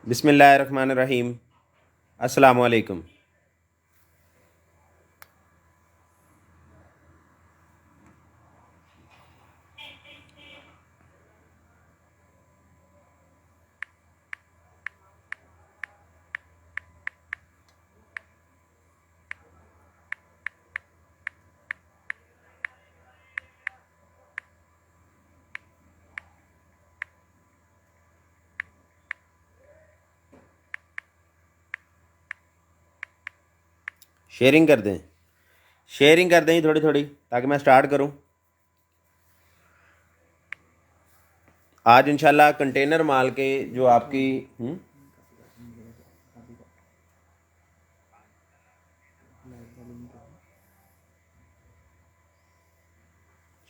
बिस्मिल्लाहिर्रहमानिर्रहीम। अस्सलाम वालेकुम। शेयरिंग कर दें, शेयरिंग कर दें थोड़ी थोड़ी ताकि मैं स्टार्ट करूं। आज इंशाल्लाह कंटेनर माल के जो आपकी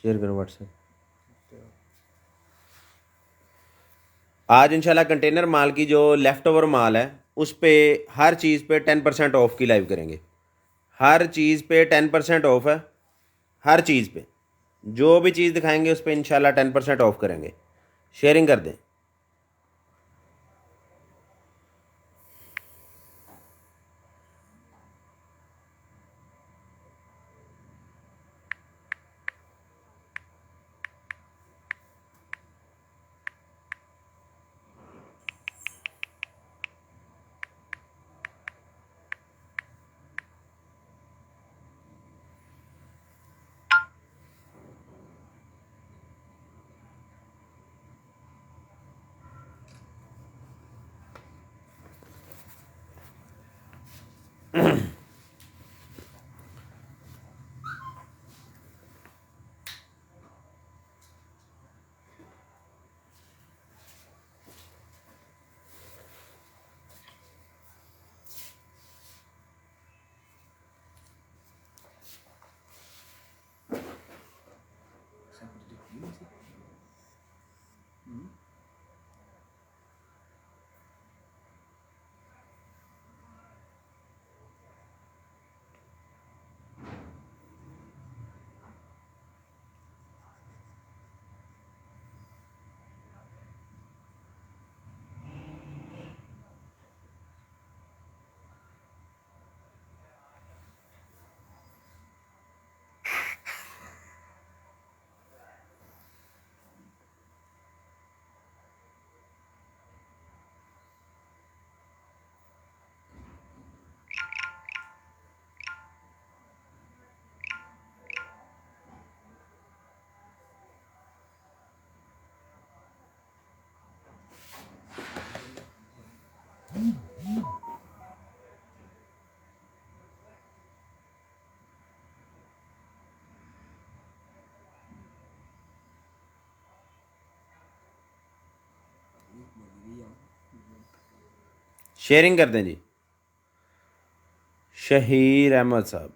शेयर करो व्हाट्सएप। आज इंशाल्लाह कंटेनर माल की जो लेफ़्ट ओवर माल है उस पर हर चीज़ पे 10% ऑफ की लाइव करेंगे। हर चीज़ पे 10% ऑफ है। हर चीज़ पे जो भी चीज़ दिखाएंगे उस पर इंशाल्लाह 10% ऑफ करेंगे। शेयरिंग कर दें। शेयरिंग कर दें जी। शहीर अहमद साहब,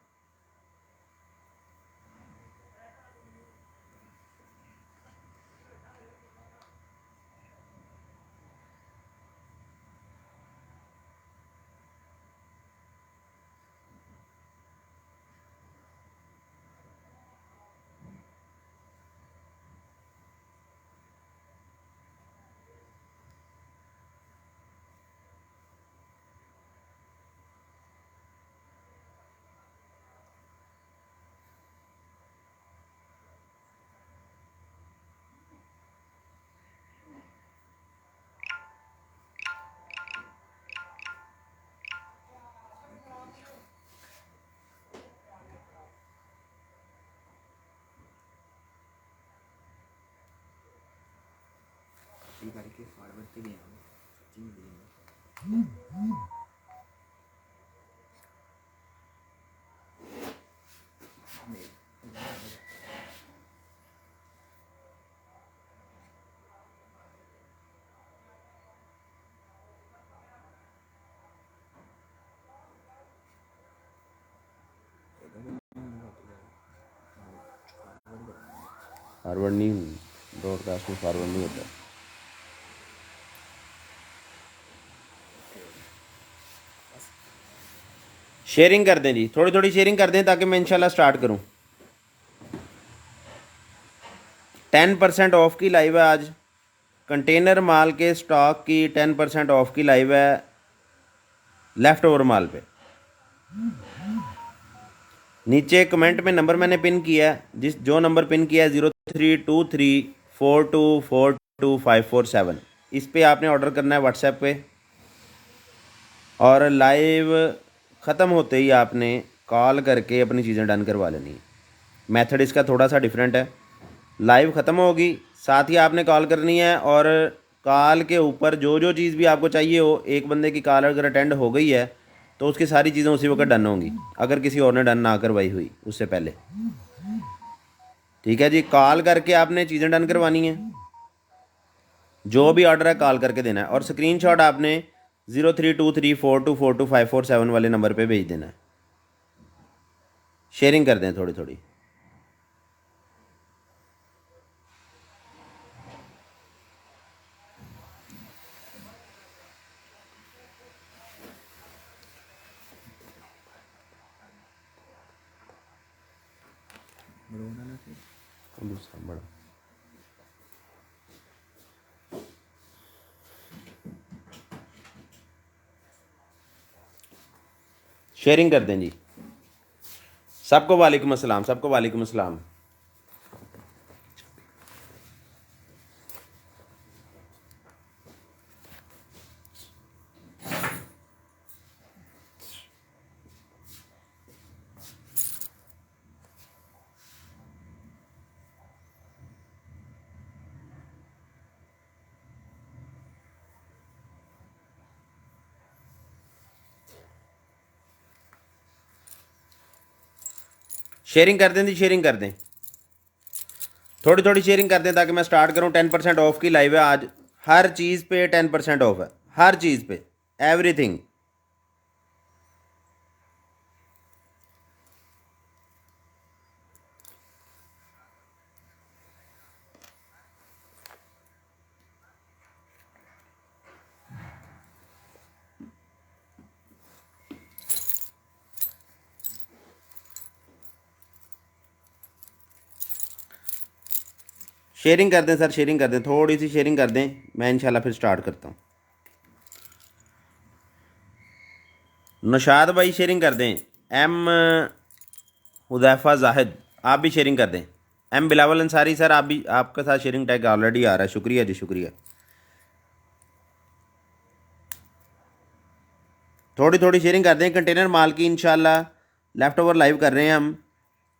फॉरवर्ड नहीं, ब्रॉडकास्ट में फॉरवर्ड नहीं होता। शेयरिंग कर दें जी, थोड़ी थोड़ी शेयरिंग कर दें ताकि मैं इंशाल्लाह स्टार्ट करूं। 10% ऑफ की लाइव है आज कंटेनर माल के स्टॉक की 10% ऑफ की लाइव है लेफ़्ट ओवर माल पे। नीचे कमेंट में नंबर मैंने पिन किया है, जो नंबर पिन किया है 032342425547, इस पे आपने ऑर्डर करना है व्हाट्सएप पे। और लाइव ख़त्म होते ही आपने कॉल करके अपनी चीज़ें डन करवा लेनी है। मेथड इसका थोड़ा सा डिफरेंट है। लाइव ख़त्म होगी, साथ ही आपने कॉल करनी है, और कॉल के ऊपर जो जो चीज़ भी आपको चाहिए हो, एक बंदे की कॉल अगर अटेंड हो गई है तो उसकी सारी चीज़ें उसी वक्त डन होंगी, अगर किसी और ने डन ना करवाई हुई उससे पहले। ठीक है जी, कॉल करके आपने चीज़ें डन करवानी है, जो भी ऑर्डर है कॉल करके देना है, और स्क्रीनशॉट आपने 032342425547 वाले नंबर पे भेज देना है। शेयरिंग कर दें थोड़ी थोड़ी। बड़ा शेयरिंग कर दें जी। सबको वालेकुम अस्सलाम, सबको वालेकुम अस्सलाम। शेयरिंग कर दें जी, शेयरिंग कर दें, थोड़ी थोड़ी शेयरिंग कर दें ताकि मैं स्टार्ट करूं। 10% ऑफ की लाइव है आज, हर चीज़ पे 10% ऑफ है, हर चीज़ पे, एवरीथिंग। शेयरिंग कर दें सर, शेयरिंग कर दें, थोड़ी सी शेयरिंग कर दें, मैं इंशाल्लाह फिर स्टार्ट करता हूँ। नौशाद भाई शेयरिंग कर दें, एम हुदैफा जाहिद आप भी शेयरिंग कर दें, एम बिलावल अंसारी सर आप भी, आपके साथ शेयरिंग टैग ऑलरेडी आ रहा है, शुक्रिया जी शुक्रिया। थोड़ी थोड़ी शेयरिंग कर दें। कंटेनर माल की इंशाल्लाह लेफ़्ट ओवर लाइव कर रहे हैं हम,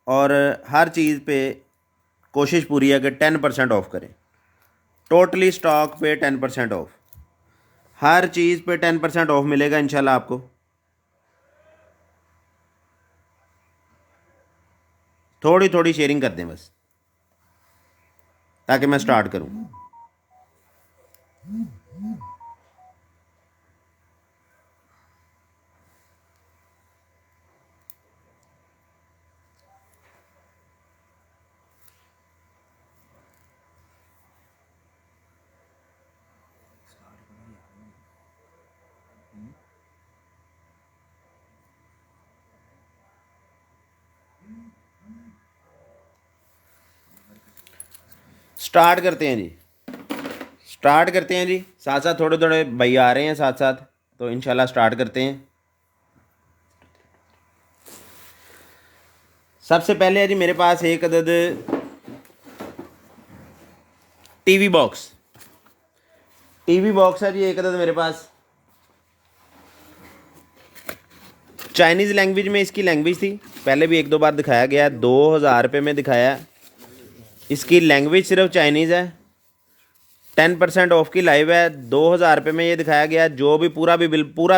और हर चीज़ पे कोशिश पूरी है कि 10% ऑफ करें, टोटली स्टॉक पे 10% ऑफ, हर चीज़ पे 10% ऑफ मिलेगा इंशाल्लाह आपको। थोड़ी थोड़ी शेयरिंग कर दें बस ताकि मैं स्टार्ट करूं। स्टार्ट करते हैं जी, स्टार्ट करते हैं जी, साथ साथ थोड़े थोड़े भाई आ रहे हैं साथ साथ, तो इंशाल्लाह स्टार्ट करते हैं। सबसे पहले है जी मेरे पास एक अदद टीवी बॉक्स, टीवी बॉक्स है जी एक अदद मेरे पास। चाइनीज़ लैंग्वेज में इसकी लैंग्वेज थी, पहले भी एक दो बार दिखाया गया, 2000 रुपये में दिखाया। इसकी लैंग्वेज सिर्फ चाइनीज़ है, 10% ऑफ की लाइव है, 2000 रुपये में ये दिखाया गया। जो भी पूरा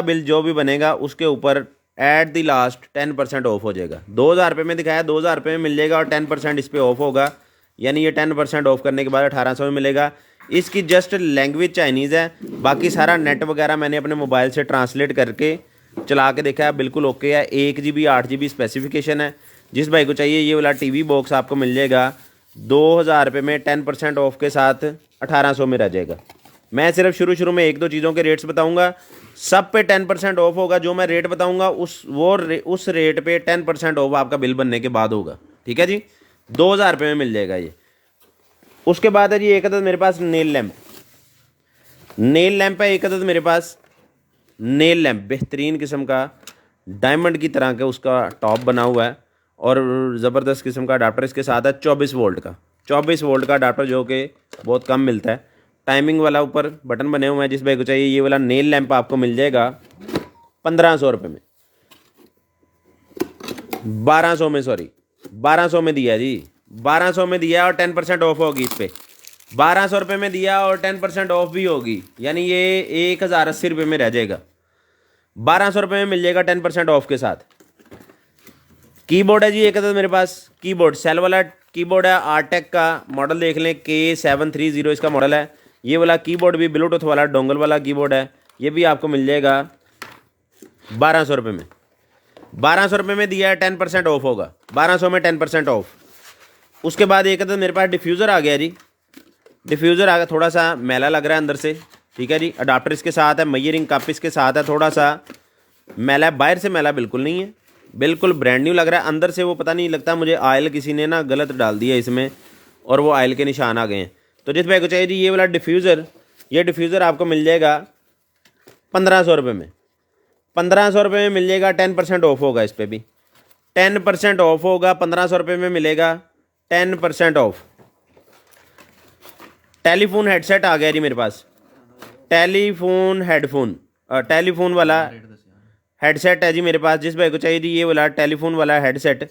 बिल जो भी बनेगा उसके ऊपर एट द लास्ट 10% ऑफ हो जाएगा। 2000 रुपये में दिखाया, 2000 रुपये में मिल जाएगा, और 10% इस पर ऑफ होगा, यानी ये 10% ऑफ करने के बाद 1800 में मिलेगा। इसकी जस्ट लैंग्वेज चाइनीज़ है, बाकी सारा नेट वगैरह मैंने अपने मोबाइल से ट्रांसलेट करके चला के देखा है, बिल्कुल ओके है। 1 GB 8 GB स्पेसिफिकेशन है। जिस भाई को चाहिए ये वाला टीवी बॉक्स आपको मिल जाएगा 2000 रुपये में, 10% ऑफ के साथ 1800 में रह जाएगा। मैं सिर्फ शुरू में एक दो चीज़ों के रेट्स बताऊंगा, सब पे 10% ऑफ होगा। जो मैं रेट बताऊंगा उस रेट पे 10% ऑफ आपका बिल बनने के बाद होगा। ठीक है जी, 2000 रुपये में मिल जाएगा ये। उसके बाद है जी एक अदद मेरे पास नेल लैम्प, नेल लैंप है एक अदद मेरे पास, नेल लैंप बेहतरीन किस्म का, डायमंड की तरह का उसका टॉप बना हुआ है और ज़बरदस्त किस्म का अडाप्टर इसके साथ है 24 वोल्ट का, 24 वोल्ट का अडाप्टर जो कि बहुत कम मिलता है। टाइमिंग वाला ऊपर बटन बने हुए हैं, जिस भाई को चाहिए ये वाला नेल लैंप आपको मिल जाएगा 1500 रुपये में, 1200 में, सॉरी 1200 में दिया जी, 1200 में दिया और 10% ऑफ होगी इस पर, 1200 रुपये में दिया और 10% ऑफ भी होगी, यानी ये 1080 रुपये में रह जाएगा। 1200 रुपये में मिल जाएगा 10% ऑफ के साथ। कीबोर्ड है जी एक अदद मेरे पास, कीबोर्ड सेल वाला कीबोर्ड है, आरटेक का मॉडल देख लें, K730 इसका मॉडल है। ये वाला कीबोर्ड भी ब्लूटूथ वाला डोंगल वाला कीबोर्ड है, ये भी आपको मिल जाएगा 1200 रुपये में। 1200 रुपये में दिया है, 10% ऑफ होगा, 1200 में 10% ऑफ। उसके बाद एक अदद मेरे पास डिफ्यूज़र आ गया जी, डिफ्यूज़र आ गया, थोड़ा सा मैला लग रहा है अंदर से, ठीक है जी। अडाप्टर इसके साथ है, मयरिंग कप इसके साथ है, थोड़ा सा मैला है, बाहर से मैला बिल्कुल नहीं है, बिल्कुल ब्रांड न्यू लग रहा है। अंदर से वो पता नहीं लगता मुझे, ऑयल किसी ने ना गलत डाल दिया इसमें और वो ऑयल के निशान आ गए हैं। तो जिस भाई को चाहिए जी ये वाला डिफ्यूज़र, ये डिफ्यूज़र आपको मिल जाएगा 1500 रुपये में, 1500 रुपये में मिल जाएगा, 10% ऑफ होगा इस पर भी, 10% ऑफ होगा, 1500 रुपये में मिलेगा 10% ऑफ। टेलीफोन हेडसेट आ गया जी मेरे पास, टेलीफोन हेडफोन, टेलीफोन वाला हेडसेट है जी मेरे पास। जिस भाई को चाहिए जी ये वाला टेलीफोन वाला हेडसेट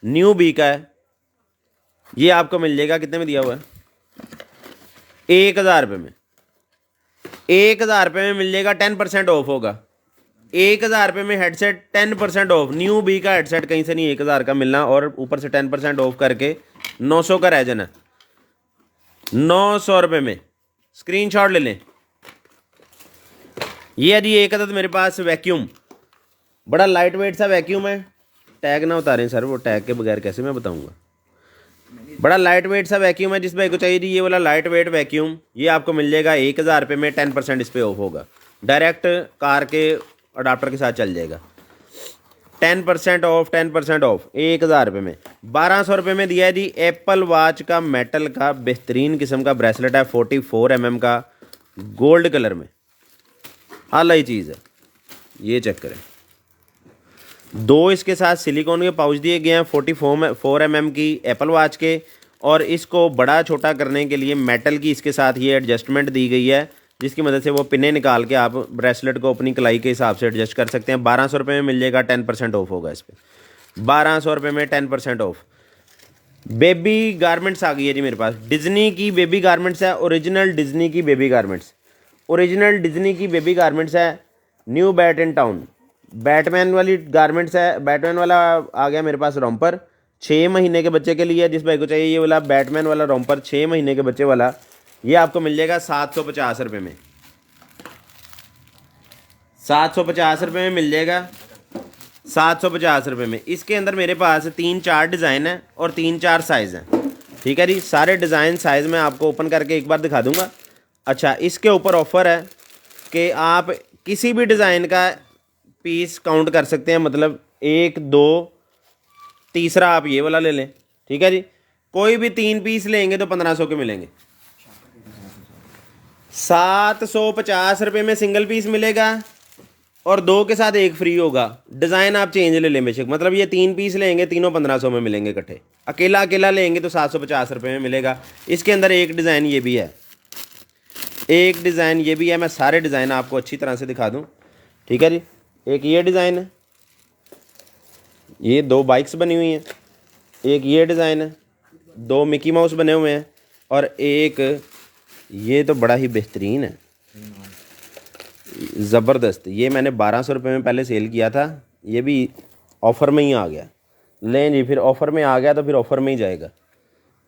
न्यू बी का है, ये आपको मिल जाएगा, कितने में दिया हुआ है, 1000 रुपये में, 1000 रुपये में मिल जाएगा, 10% ऑफ होगा, 1000 रुपये में हेडसेट 10% ऑफ, न्यू बी का हेडसेट कहीं से नहीं 1000 का मिलना और ऊपर से 10% ऑफ करके 900 का रह जाना, 900 रुपये में। स्क्रीनशॉट ले लें। ये है जी एक अदद मेरे पास वैक्यूम, बड़ा लाइट वेट सा वैक्यूम है, टैग ना उतारें सर, वो टैग के बगैर कैसे मैं बताऊंगा। बड़ा लाइट वेट सा वैक्यूम है, जिस भाई को चाहिए जी ये वाला लाइट वेट वैक्यूम, ये आपको मिल जाएगा 1000 रुपये में, 10% इस पर ऑफ होगा, डायरेक्ट कार के अडाप्टर के साथ चल जाएगा, 10% ऑफ, 10% ऑफ 1000 रुपये में। 1200 रुपये में दिया है जी एप्पल वॉच का मेटल का बेहतरीन किस्म का ब्रेसलेट है, 44 mm का, गोल्ड कलर में, आला ही चीज़ है, ये चेक करें। दो इसके साथ सिलिकॉन के पाउच दिए गए हैं 44 mm की एप्पल वॉच के, और इसको बड़ा छोटा करने के लिए मेटल की इसके साथ ये एडजस्टमेंट दी गई है, जिसकी मदद से वो पिने निकाल के आप ब्रेसलेट को अपनी कलाई के हिसाब से एडजस्ट कर सकते हैं। 1200 रुपये में मिल जाएगा, 10% ऑफ होगा इस पर, 1200 रुपये में 10% ऑफ। बेबी गारमेंट्स आ गई है जी मेरे पास, डिज्नी की बेबी गारमेंट्स है, ओरिजिनल डिज्नी की बेबी गारमेंट्स, ओरिजिनल डिज्नी की बेबी गारमेंट्स है, new bat in town, Batman वाली गारमेंट्स है, बैटमैन वाला आ गया मेरे पास रॉम्पर 6 महीने के बच्चे के लिए, जिस भाई को चाहिए ये वाला बैटमैन वाला रॉम्पर 6 महीने के बच्चे वाला, ये आपको मिल जाएगा 750 रुपये में, 750 रुपये में मिल जाएगा, 750 रुपये में। इसके अंदर मेरे पास 3-4 डिज़ाइन है और 3-4 साइज़ हैं, ठीक है जी। सारे डिज़ाइन साइज़ मैं आपको ओपन करके एक बार दिखा दूंगा। अच्छा, इसके ऊपर ऑफ़र है कि आप किसी भी डिज़ाइन का पीस काउंट कर सकते हैं, मतलब 1 2 तीसरा आप ये वाला ले लें, ठीक है जी। कोई भी 3 पीस लेंगे तो 1500 के मिलेंगे, 750 रुपये में सिंगल पीस मिलेगा और 2 के साथ 1 फ्री होगा। डिज़ाइन आप चेंज ले लें बेशक, मतलब ये 3 पीस लेंगे, तीनों 1500 में मिलेंगे इकट्ठे, अकेला अकेला लेंगे तो 750 रुपये में मिलेगा। इसके अंदर एक डिज़ाइन ये भी है, एक डिज़ाइन ये भी है, मैं सारे डिज़ाइन आपको अच्छी तरह से दिखा दूँ, ठीक है जी। एक ये डिज़ाइन है, ये 2 बाइक्स बनी हुई हैं, एक ये डिज़ाइन है, 2 मिकी माउस बने हुए हैं, और एक ये तो बड़ा ही बेहतरीन है, ज़बरदस्त। ये मैंने 1200 रुपये में पहले सेल किया था, ये भी ऑफ़र में ही आ गया, लें जी, फिर ऑफ़र में आ गया तो फिर ऑफ़र में ही जाएगा।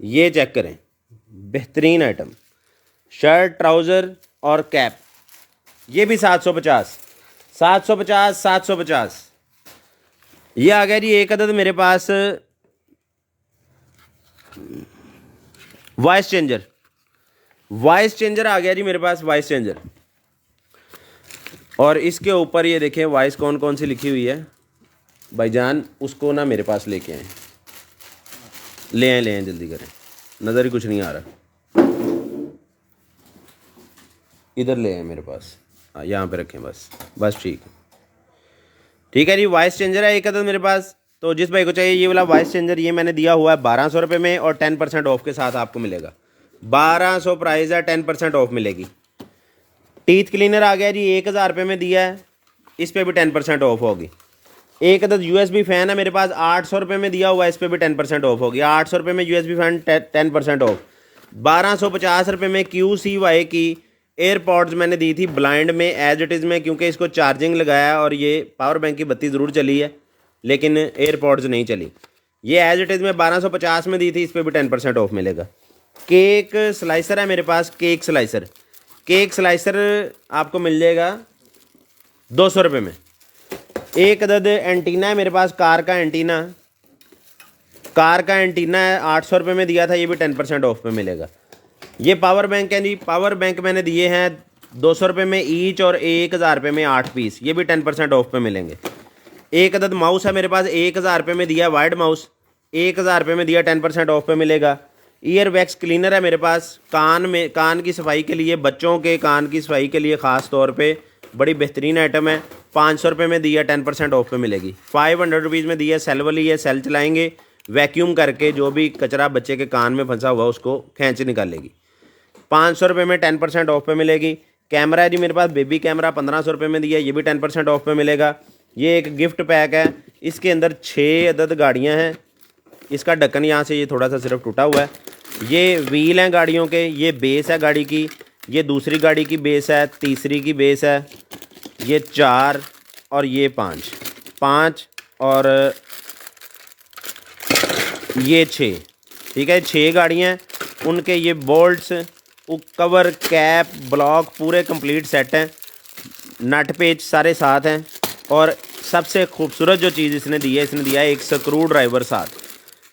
ये चेक करें, बेहतरीन आइटम, शर्ट ट्राउज़र और कैप, ये भी 750, 750, 750। ये आ गया जी एक अदद मेरे पास वॉइस चेंजर, वॉइस चेंजर आ गया जी मेरे पास, वॉइस चेंजर। और इसके ऊपर ये देखें वॉइस कौन कौन सी लिखी हुई है, भाईजान उसको ना मेरे पास लेके आएँ, ले आएँ जल्दी करें, नज़र ही कुछ नहीं आ रहा। इधर ले आए मेरे पास, यहाँ पे रखें बस ठीक है जी। वॉइस चेंजर है एक अदद मेरे पास। तो जिस भाई को चाहिए ये वाला वॉइस चेंजर, ये मैंने दिया हुआ है 1200 रुपये में और 10% ऑफ के साथ आपको मिलेगा। 1200 प्राइस है, 10% ऑफ मिलेगी। टीथ क्लीनर आ गया जी, 1000 रुपये में दिया है, इस पर भी 10% ऑफ होगी। एक अदद USB फ़ैन है मेरे पास, 800 रुपये में दिया हुआ है, इस पर भी 10% ऑफ होगी। 800 रुपये में USB फ़ैन 10% ऑफ। 1250 रुपये में QCY की एयरपॉड्स मैंने दी थी ब्लाइंड में एज इट इज़ में, क्योंकि इसको चार्जिंग लगाया और ये पावर बैंक की बत्ती ज़रूर चली है लेकिन एयरपॉड्स नहीं चली। ये एज इट इज़ में 1250 में दी थी, इस पर भी 10% ऑफ मिलेगा। केक स्लाइसर है मेरे पास, केक स्लाइसर आपको मिल जाएगा 200 रुपये में। एक अदद एंटीना है मेरे पास, कार का एंटीना है, 800 रुपये में दिया था, ये भी 10% ऑफ पे मिलेगा। ये पावर बैंक है जी, पावर बैंक मैंने दिए हैं 200 रुपये में ईच और 1000 रुपये में 8 पीस, ये भी 10% ऑफ पे मिलेंगे। एक अदद माउस है मेरे पास, 1000 रुपये में दिया, वाइड माउस 1000 रुपये में दिया, 10% ऑफ पे मिलेगा। ईयर वैक्स क्लीनर है मेरे पास, कान की सफाई के लिए, बच्चों के कान की सफाई के लिए ख़ास तौर पे बड़ी बेहतरीन आइटम है। 500 रुपये में दिया, 10% ऑफ पे मिलेगी। 500 रुपीज़ में दिया, सेल वाली है, सेल चलाएंगे, वैक्यूम करके जो भी कचरा बच्चे के कान में फंसा हुआ उसको खींच निकालेगी। 500 रुपये में 10% ऑफ पे मिलेगी। कैमरा है जी मेरे पास, बेबी कैमरा 1500 रुपये में दिया, ये भी 10% ऑफ पे मिलेगा। ये एक गिफ्ट पैक है, इसके अंदर 6 अदद गाड़ियाँ हैं। इसका ढक्कन यहाँ से ये थोड़ा सा सिर्फ टूटा हुआ है। ये व्हील हैं गाड़ियों के, ये बेस है गाड़ी की, ये दूसरी गाड़ी की बेस है, तीसरी की बेस है, ये 4 और ये 5 और ये 6, ठीक है। 6 गाड़ियाँ, उनके ये बोल्ट्स, कवर, कैप, ब्लॉक पूरे कंप्लीट सेट हैं। नट पेच सारे साथ हैं। और सबसे खूबसूरत जो चीज़ इसने दी है, इसने दिया है एक स्क्रू ड्राइवर साथ।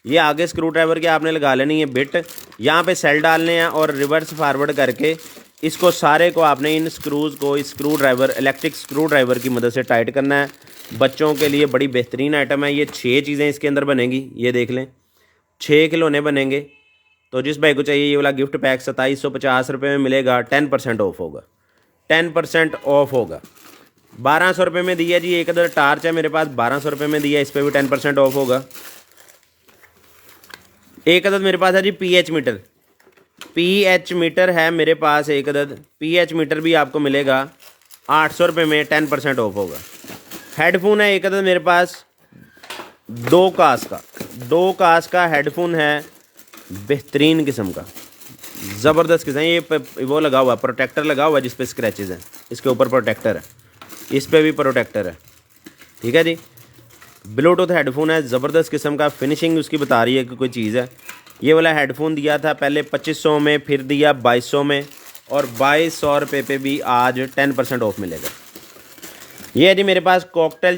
ये आगे स्क्रू ड्राइवर के आपने लगा लेनी है बिट, यहाँ पे सेल डालने हैं और रिवर्स फारवर्ड करके इसको सारे को आपने इन स्क्रूज़ को इस screw driver, electric screw driver की मदद से टाइट करना है। बच्चों के लिए बड़ी बेहतरीन आइटम है। ये 6 चीज़ें इसके अंदर बनेंगी, ये देख लें, 6 खिलौने बनेंगे। तो जिस भाई को चाहिए ये वाला गिफ्ट पैक 2750 रुपये में मिलेगा, 10% ऑफ होगा, 10% ऑफ होगा। 1200 रुपये में दिया जी। एक अदर टार्च है मेरे पास, 1200 रुपये में दिया, इस पर भी 10% ऑफ होगा। एक अदद मेरे पास है जी PH मीटर है मेरे पास एक अदद। PH मीटर भी आपको मिलेगा 800 रुपये में, 10% ऑफ होगा। हेडफोन है एक अदद मेरे पास, 2 कास का हेडफोन है, बेहतरीन किस्म का, ज़बरदस्त किस्म। ये वो लगा हुआ, प्रोटेक्टर लगा हुआ जिस पे स्क्रैचेस हैं, इसके ऊपर प्रोटेक्टर है, इस पे भी प्रोटेक्टर है, ठीक है जी। ब्लूटूथ हेडफोन है, ज़बरदस्त किस्म का, फिनिशिंग उसकी बता रही है कि कोई चीज़ है। ये वाला हेडफोन दिया था पहले 2500 में, फिर दिया 2200 में, और 2200 रुपये पे भी आज 10% ऑफ मिलेगा। ये है जी मेरे पास कॉकटेल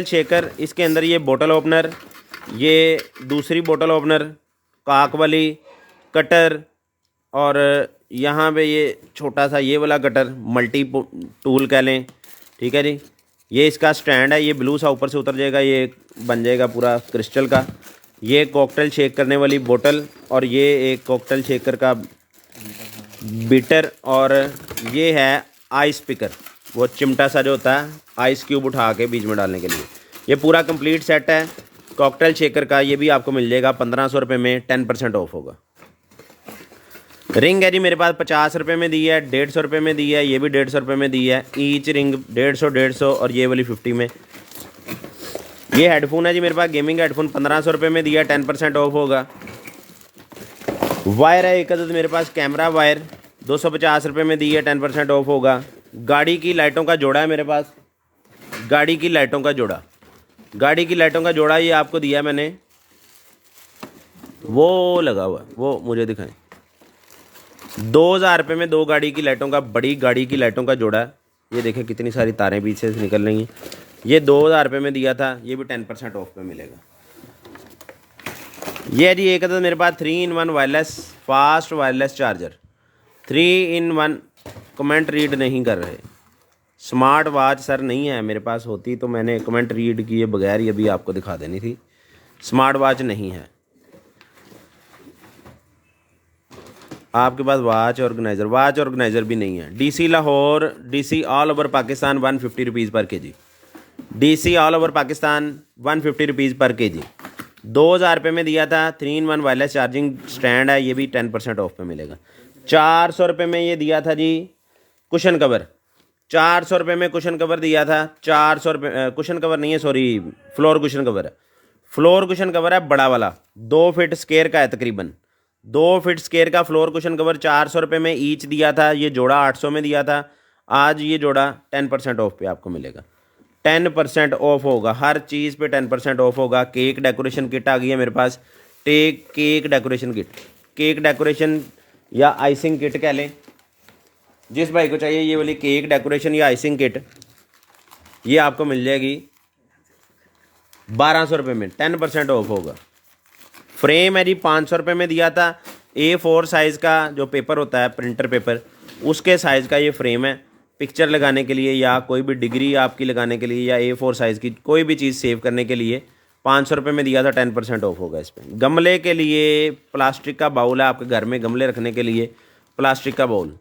शेकर, इसके अंदर ये बोतल ओपनर, ये दूसरी बोतल ओपनर, काक वाली कटर, और यहाँ पे ये छोटा सा ये वाला कटर, मल्टी टूल कह लें, ठीक है जी। ये इसका स्टैंड है, ये ब्लू सा ऊपर से उतर जाएगा, ये बन जाएगा पूरा क्रिस्टल का। ये कॉकटेल शेक करने वाली बोतल, और ये एक कॉकटेल शेकर का बीटर, और ये है आइस पिकर, वो चिमटा सा जो होता है आइस क्यूब उठा के बीच में डालने के लिए। ये पूरा कंप्लीट सेट है कॉकटेल शेकर का, ये भी आपको मिल जाएगा 1500 रुपये में, 10% ऑफ होगा। रिंग है जी मेरे पास 50 रुपये में दी है, 150 रुपये में दी है, ये भी 150 रुपये में दी है। ईच रिंग 150 और ये वाली 50 में। ये हेडफोन है जी मेरे पास, गेमिंग हेडफोन 1500 रुपये में दिया, 10% ऑफ होगा। वायर है एक अदद मेरे पास, कैमरा वायर 250 रुपये में दी है, 10% ऑफ होगा। गाड़ी की लाइटों का जोड़ा है मेरे पास, गाड़ी की लाइटों का जोड़ा ये आपको दिया मैंने, वो लगा हुआ, वो मुझे दिखाएं। 2000 रुपये में 2 गाड़ी की लाइटों का, बड़ी गाड़ी की लाइटों का जोड़ा है। ये देखें कितनी सारी तारें पीछे से निकल रही हैं। ये 2000 रुपये में दिया था, ये भी 10% ऑफ पे मिलेगा। ये है जी एक अदद मेरे पास 3-in-1 wireless, fast wireless charger, 3-in-1। Comment read नहीं कर रहे, स्मार्ट वॉच सर नहीं है मेरे पास, होती तो मैंने कमेंट रीड किए बगैर ही अभी आपको दिखा देनी थी। स्मार्ट वॉच नहीं है। आपके पास वाच ऑर्गेनाइज़र भी नहीं है। DC Lahore, DC all over Pakistan 150 rupees per KG. DC all over Pakistan 150 rupees per KG. 2000 रुपये में दिया था। 3-in-1 वायरलेस चार्जिंग स्टैंड है, ये भी 10% ऑफ पे मिलेगा। 400 रुपये में ये दिया था जी कुशन कवर। 400 रुपये में कुशन कवर दिया था। 400 रुपये कुशन कवर नहीं है, सॉरी, फ्लोर कुशन कवर है। फ्लोर कुशन कवर है बड़ा वाला, 2 फीट स्क्वायर का है तकरीबन। 2 फीट स्क्वायर का फ्लोर कुशन कवर 400 रुपये में ईच दिया था। ये जोड़ा 800 में दिया था। आज ये जोड़ा 10% ऑफ पे आपको मिलेगा। 10% ऑफ होगा, हर चीज़ पे 10% ऑफ होगा। केक डेकोरेशन किट आ गई है मेरे पास। Cake decoration kit, cake decoration या आइसिंग किट कह लें, जिस भाई को चाहिए ये वाली केक डेकोरेशन या आइसिंग किट, ये आपको मिल जाएगी 1200 रुपये में। 10% ऑफ होगा। फ्रेम है जी 500 रुपये में दिया था। A4 साइज़ का जो पेपर होता है, प्रिंटर पेपर, उसके साइज़ का ये फ्रेम है। पिक्चर लगाने के लिए या कोई भी डिग्री आपकी लगाने के लिए या A4 साइज़ की कोई भी चीज़ सेव करने के लिए 500 रुपये में दिया था। 10% ऑफ होगा इस पर। गमले के लिए प्लास्टिक का बाउल है, आपके घर में गमले रखने के लिए प्लास्टिक का बाउल,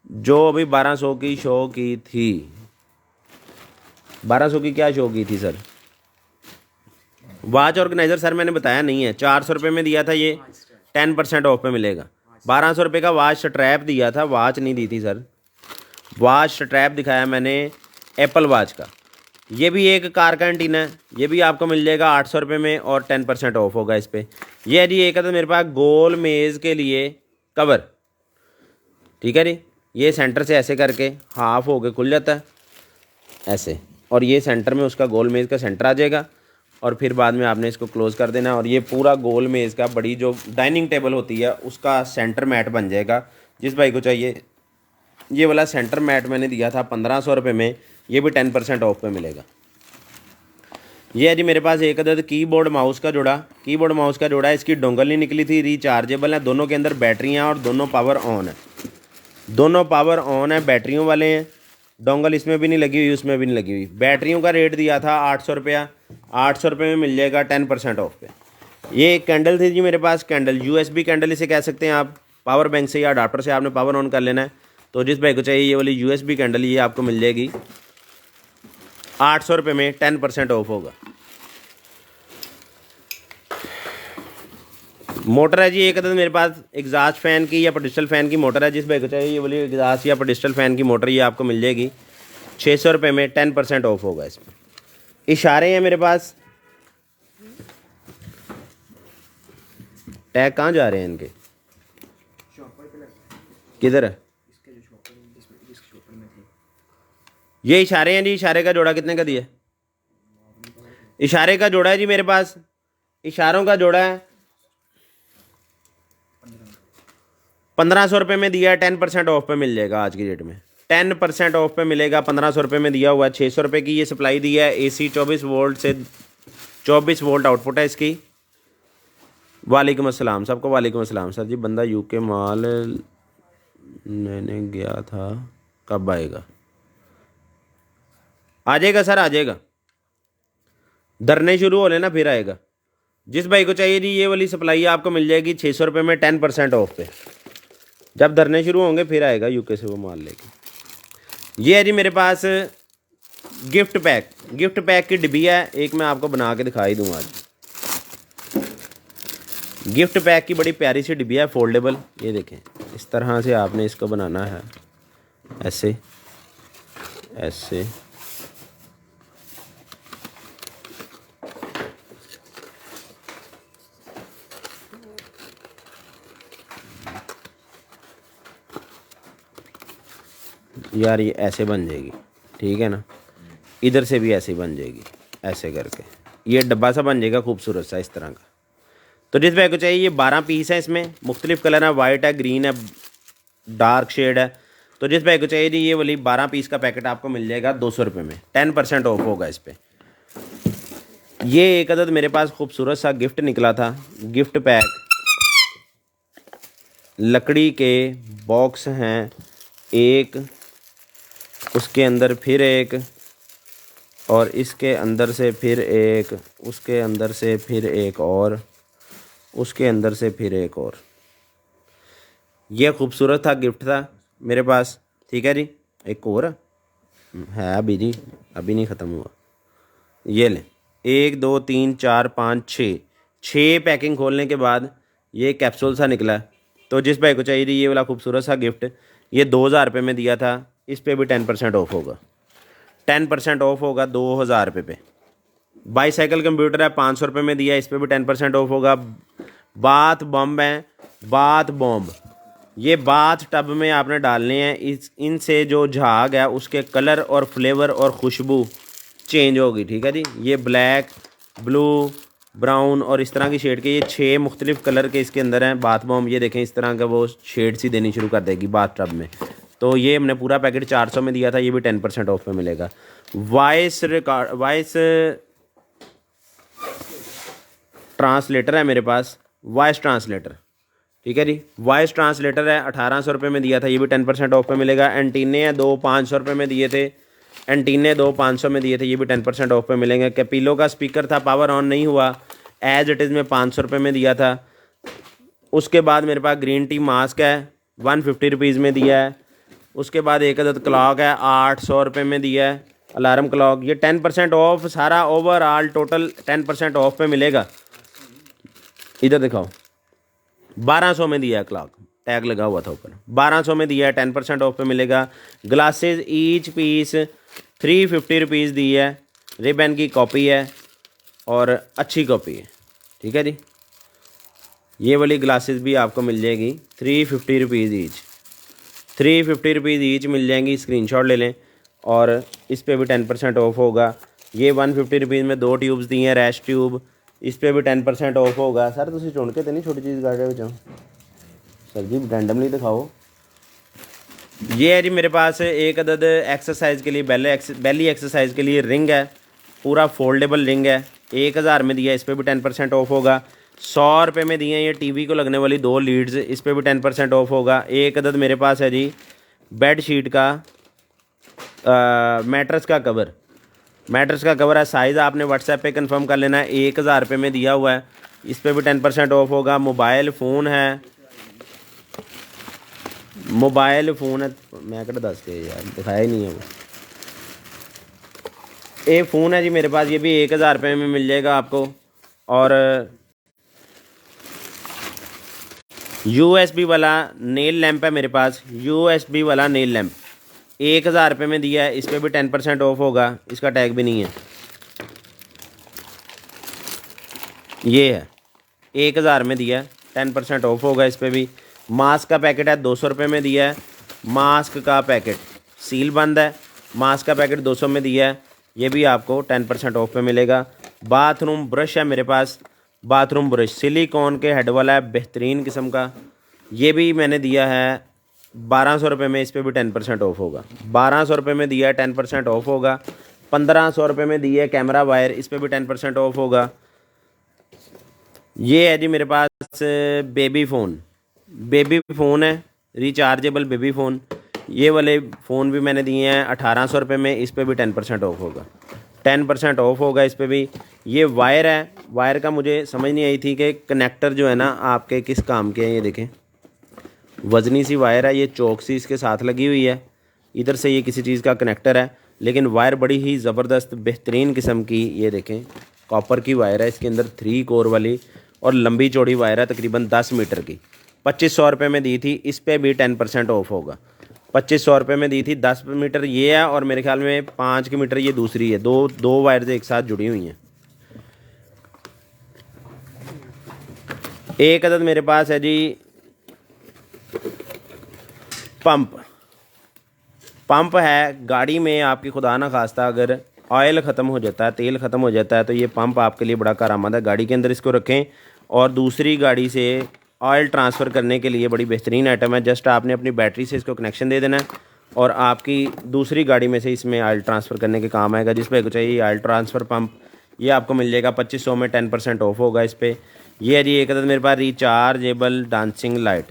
जो अभी 1200 की शो की थी। 1200 की क्या शो की थी सर? वाच ऑर्गेनाइज़र सर मैंने बताया नहीं है। 400 रुपये में दिया था, ये 10% ऑफ पे मिलेगा। 1200 रुपये का वाच स्ट्रैप दिया था, वाच नहीं दी थी सर। वाच स्ट्रैप दिखाया मैंने एप्पल वाच का। ये भी एक कार का एंटीना है, ये भी आपको मिल जाएगा 800 रुपये में और 10% ऑफ होगा इस पर। यह है जी एक तो मेरे पास गोल मेज़ के लिए कवर, ठीक है जी। ये सेंटर से ऐसे करके हाफ हो के खुल जाता है ऐसे, और ये सेंटर में उसका गोल मेज़ का सेंटर आ जाएगा, और फिर बाद में आपने इसको क्लोज़ कर देना, और ये पूरा गोल मेज़ का बड़ी जो डाइनिंग टेबल होती है उसका सेंटर मैट बन जाएगा। जिस भाई को चाहिए ये वाला सेंटर मैट मैंने दिया था 1500 रुपये में, ये भी 10% ऑफ पे मिलेगा। ये है जी मेरे पास एक अदद कीबोर्ड माउस का जोड़ा। कीबोर्ड माउस का जोड़ा, इसकी डोंगल नहीं निकली थी, रिचार्जेबल है, दोनों के अंदर बैटरियाँ और दोनों पावर ऑन है। दोनों पावर ऑन है, बैटरियों वाले हैं। डोंगल इसमें भी नहीं लगी हुई, उसमें भी नहीं लगी हुई। बैटरियों का रेट दिया था 800 रुपया। 800 रुपये में मिल जाएगा 10% ऑफ पे। ये एक कैंडल थी जी मेरे पास, कैंडल USB कैंडल इसे कह सकते हैं आप। पावर बैंक से या अडाप्टर से आपने पावर ऑन कर लेना है। तो जिस भाई को चाहिए ये वाली USB कैंडल, ये आपको मिल जाएगी 800 रुपये में। 10% ऑफ होगा। मोटर है जी एक अदद मेरे पास एग्जॉस्ट फैन की या पेडिस्टल फ़ैन की मोटर है। जिस भाई को चाहिए ये वाली एग्जॉस्ट या पेडिस्टल फ़ैन की मोटर, ये आपको मिल जाएगी 600 रुपये में। 10% ऑफ होगा इसमें। इशारे हैं मेरे पास। टैग कहाँ जा रहे हैं इनके? किधर है? ये इशारे हैं जी। इशारे का जोड़ा कितने का दिया? इशारे का जोड़ा है जी मेरे पास, इशारों का जोड़ा है 1500 रुपये में दिया है। 10% ऑफ पे मिल जाएगा आज की डेट में। 10% ऑफ पे मिलेगा। 1500 रुपये में दिया हुआ है। 600 रुपये की ये सप्लाई दी है। AC 24 वोल्ट से 24 वोल्ट आउटपुट है इसकी। वालेकुम अस्सलाम, सबको वालेकुम अस्सलाम। सर जी बंदा UK माल मैंने गया था, कब आएगा? आ जाएगा सर, आ जाएगा। धरने शुरू हो लेना फिर आएगा। जिस भाई को चाहिए जी ये वाली सप्लाई आपको मिल जाएगी 600 रुपये में 10% ऑफ पे। जब धरने शुरू होंगे फिर आएगा UK से वो माल लेके। ये है जी मेरे पास गिफ्ट पैक। गिफ्ट पैक की डिब्बी है, एक मैं आपको बना के दिखाई दूँ आज। गिफ्ट पैक की बड़ी प्यारी सी डिब्बी है, फोल्डेबल। ये देखें, इस तरह से आपने इसको बनाना है, ऐसे ऐसे। यार ये ऐसे बन जाएगी, ठीक है ना। इधर से भी ऐसे बन जाएगी, ऐसे करके ये डब्बा सा बन जाएगा खूबसूरत सा इस तरह का। तो जिस भाई को चाहिए ये 12 पीस है, इसमें मुख्तलिफ कलर है, वाइट है, ग्रीन है, डार्क शेड है। तो जिस भाई को चाहिए जी ये वाली 12 पीस का पैकेट आपको मिल जाएगा 200 रुपये में। 10% ऑफ होगा इस पर। ये एक अदद मेरे पास खूबसूरत सा गिफ्ट निकला था, गिफ्ट पैक। लकड़ी के बॉक्स हैं, एक, उसके अंदर फिर एक, और इसके अंदर से फिर एक, उसके अंदर से फिर एक और, उसके अंदर से फिर एक और। ये खूबसूरत था, गिफ्ट था मेरे पास, ठीक है जी। एक और है अभी जी, अभी नहीं ख़त्म हुआ। ये लें, 1 2 3 4 5 6, 6 पैकिंग खोलने के बाद ये कैप्सूल सा निकला है। तो जिस भाई को चाहिए ये वाला खूबसूरत सा गिफ्ट, ये 2000 रुपये में दिया था, इस पर भी 10% ऑफ होगा। 10% ऑफ होगा 2000 रुपये पे। बाईसाइकिल कंप्यूटर है, 500 रुपये में दिया, इस पर भी 10% ऑफ होगा। बाथ बम्ब है, बाथ बॉम्ब, ये बाथ टब में आपने डालने हैं। इस इनसे जो झाग है उसके कलर और फ्लेवर और खुशबू चेंज होगी, ठीक है जी। ये ब्लैक, ब्लू, ब्राउन और इस तरह की शेड के ये 6 मुख्तलिफ कलर के इसके अंदर हैं। बाथ बॉम्ब ये देखें इस तरह का वो शेड सी देनी शुरू कर देगी बाथ टब में। तो ये हमने पूरा पैकेट 400 में दिया था, ये भी 10% ऑफ में मिलेगा। वॉइस रिकॉर्ड, वॉइस ट्रांसलेटर है मेरे पास, वॉइस ट्रांसलेटर, ठीक है जी। वॉइस ट्रांसलेटर है, 1800 रुपये में दिया था, ये भी 10% ऑफ पे मिलेगा। एंटीने हैं 2 500 रुपये में दिए थे, एंटीने 2 500 में दिए थे, ये भी 10% ऑफ पे मिलेंगे। कैपिलो का स्पीकर था, पावर ऑन नहीं हुआ, एज इट इज़ में 500 रुपये में दिया था। उसके बाद मेरे पास ग्रीन टी मास्क है, 150 रुपीज़ में दिया है। उसके बाद एक अदद क्लॉक है, 800 रुपये में दिया है, अलार्म क्लॉक। ये 10% ऑफ, सारा ओवरऑल टोटल 10% ऑफ पे मिलेगा। इधर दिखाओ, 1200 में दिया है, क्लॉक टैग लगा हुआ था ऊपर, 1200 में दिया है, 10% ऑफ पे मिलेगा। ग्लासेस ईच पीस 350 रुपीज़ दी है, रिबन की कॉपी है और अच्छी कॉपी है, ठीक है जी। ये वाली ग्लासेस भी आपको मिल जाएगी 350 रुपीज़ ईच, 350 रुपीज़ ईच मिल जाएंगी। स्क्रीनशॉट ले लें और इस पर भी 10% ऑफ होगा। ये 150 रुपीज़ में 2 ट्यूब्स दी हैं, रैश ट्यूब, इस पर भी 10% ऑफ होगा। सर तुम चुन के तो नहीं छोटी चीज़ काट रहे हो सर जी, रैंडमली दिखाओ। ये है जी मेरे पास एक अदद एक्सरसाइज के लिए, बेली एक्सरसाइज के लिए रिंग है, पूरा फोल्डेबल रिंग है, 1000 में दिया, इस पर भी 10% ऑफ होगा। 100 रुपये में दिए ये टीवी को लगने वाली 2 लीड्स, इस पर भी 10% ऑफ होगा। एक अदद मेरे पास है जी बेड शीट का, मैट्रेस का कवर, मैट्रेस का कवर है, साइज़ आपने व्हाट्सएप पे कंफर्म कर लेना है, 1000 रुपये में दिया हुआ है, इस पर भी 10% ऑफ होगा। मोबाइल फ़ोन है, मोबाइल फ़ोन है, मैं कट दस के यार दिखाया ही नहीं है वो। ये फ़ोन है जी मेरे पास, ये भी 1000 रुपये में मिल जाएगा आपको। और USB वाला नेल लैंप है मेरे पास, USB वाला नेल लैंप 1000 रुपये में दिया है, इस पर भी 10% ऑफ होगा, इसका टैग भी नहीं है। ये है 1000 में दिया है, 10% ऑफ होगा इस पर भी। मास्क का पैकेट है, 200 रुपये में दिया है, मास्क का पैकेट सील बंद है, मास्क का पैकेट 200 में दिया है, ये भी आपको 10% ऑफ पे मिलेगा। बाथरूम ब्रश है मेरे पास, बाथरूम ब्रश सिलिकॉन के हेड वाला है, बेहतरीन किस्म का, ये भी मैंने दिया है 1200 रुपये में, इस पर भी 10% ऑफ होगा। 1200 रुपये में दिया है, 10% ऑफ होगा। 1500 रुपये में दिया है कैमरा वायर, इस पर भी 10% ऑफ होगा। ये है जी मेरे पास बेबी फ़ोन है, रिचार्जेबल बेबी फ़ोन, ये वाले फ़ोन भी मैंने दिए हैं 1800 रुपये में, इस पर भी 10% ऑफ होगा, 10% ऑफ होगा इस पर भी। ये वायर है, वायर का मुझे समझ नहीं आई थी कि कनेक्टर जो है ना आपके किस काम के हैं। ये देखें वज़नी सी वायर है, ये चौक सी इसके साथ लगी हुई है, इधर से ये किसी चीज़ का कनेक्टर है, लेकिन वायर बड़ी ही ज़बरदस्त बेहतरीन किस्म की, ये देखें कॉपर की वायर है, इसके अंदर 3 कोर वाली और लंबी चौड़ी वायर है, तकरीबन 10 मीटर की। 2500 रुपये में दी थी, इस पर भी 10% ऑफ होगा। 2500 रुपये में दी थी, 10 मीटर ये है और मेरे ख्याल में 5 मीटर ये दूसरी है, दो वायर्स एक साथ जुड़ी हुई हैं। एक अदद मेरे पास है जी पंप है, गाड़ी में आपकी खुदा ना खास्ता अगर ऑयल ख़त्म हो जाता है, तेल ख़त्म हो जाता है, तो ये पंप आपके लिए बड़ा कारआमद है। गाड़ी के अंदर इसको रखें और दूसरी गाड़ी से ऑयल ट्रांसफ़र करने के लिए बड़ी बेहतरीन आइटम है। जस्ट आपने अपनी बैटरी से इसको कनेक्शन दे देना है और आपकी दूसरी गाड़ी में से इसमें ऑयल ट्रांसफ़र करने के काम आएगा। जिस पर चाहिए ऑयल ट्रांसफ़र पंप, ये आपको मिल जाएगा 2500 में, 10% ऑफ होगा इस पर। यह है जी एक अदद मेरे पास rechargeable dancing light,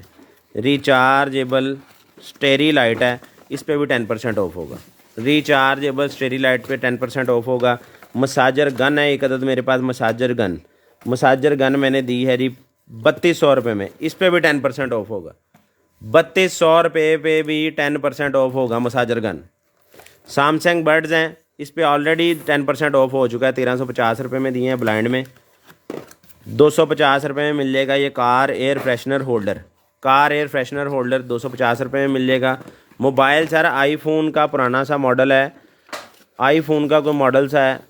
rechargeable starry light है, इस पर भी 10% ऑफ होगा। रिचार्जेबल स्टेरी लाइट पे 10% ऑफ होगा। मसाजर गन है एक अदद मेरे पास, मसाजर गन मैंने दी है जी 3200 रुपये में, इस पर भी 10% ऑफ होगा। ₹3200 पे भी 10% ऑफ होगा मसाजर गन। सैमसंग बर्ड्स हैं, इस पे ऑलरेडी 10% ऑफ हो चुका है, ₹1350 में दिए हैं ब्लाइंड में। ₹250 में मिल जाएगा ये car air freshener holder. Car air freshener holder ₹250 में मिल जाएगा। मोबाइल सर आईफोन का पुराना सा मॉडल है, आईफोन का कोई मॉडल सा है,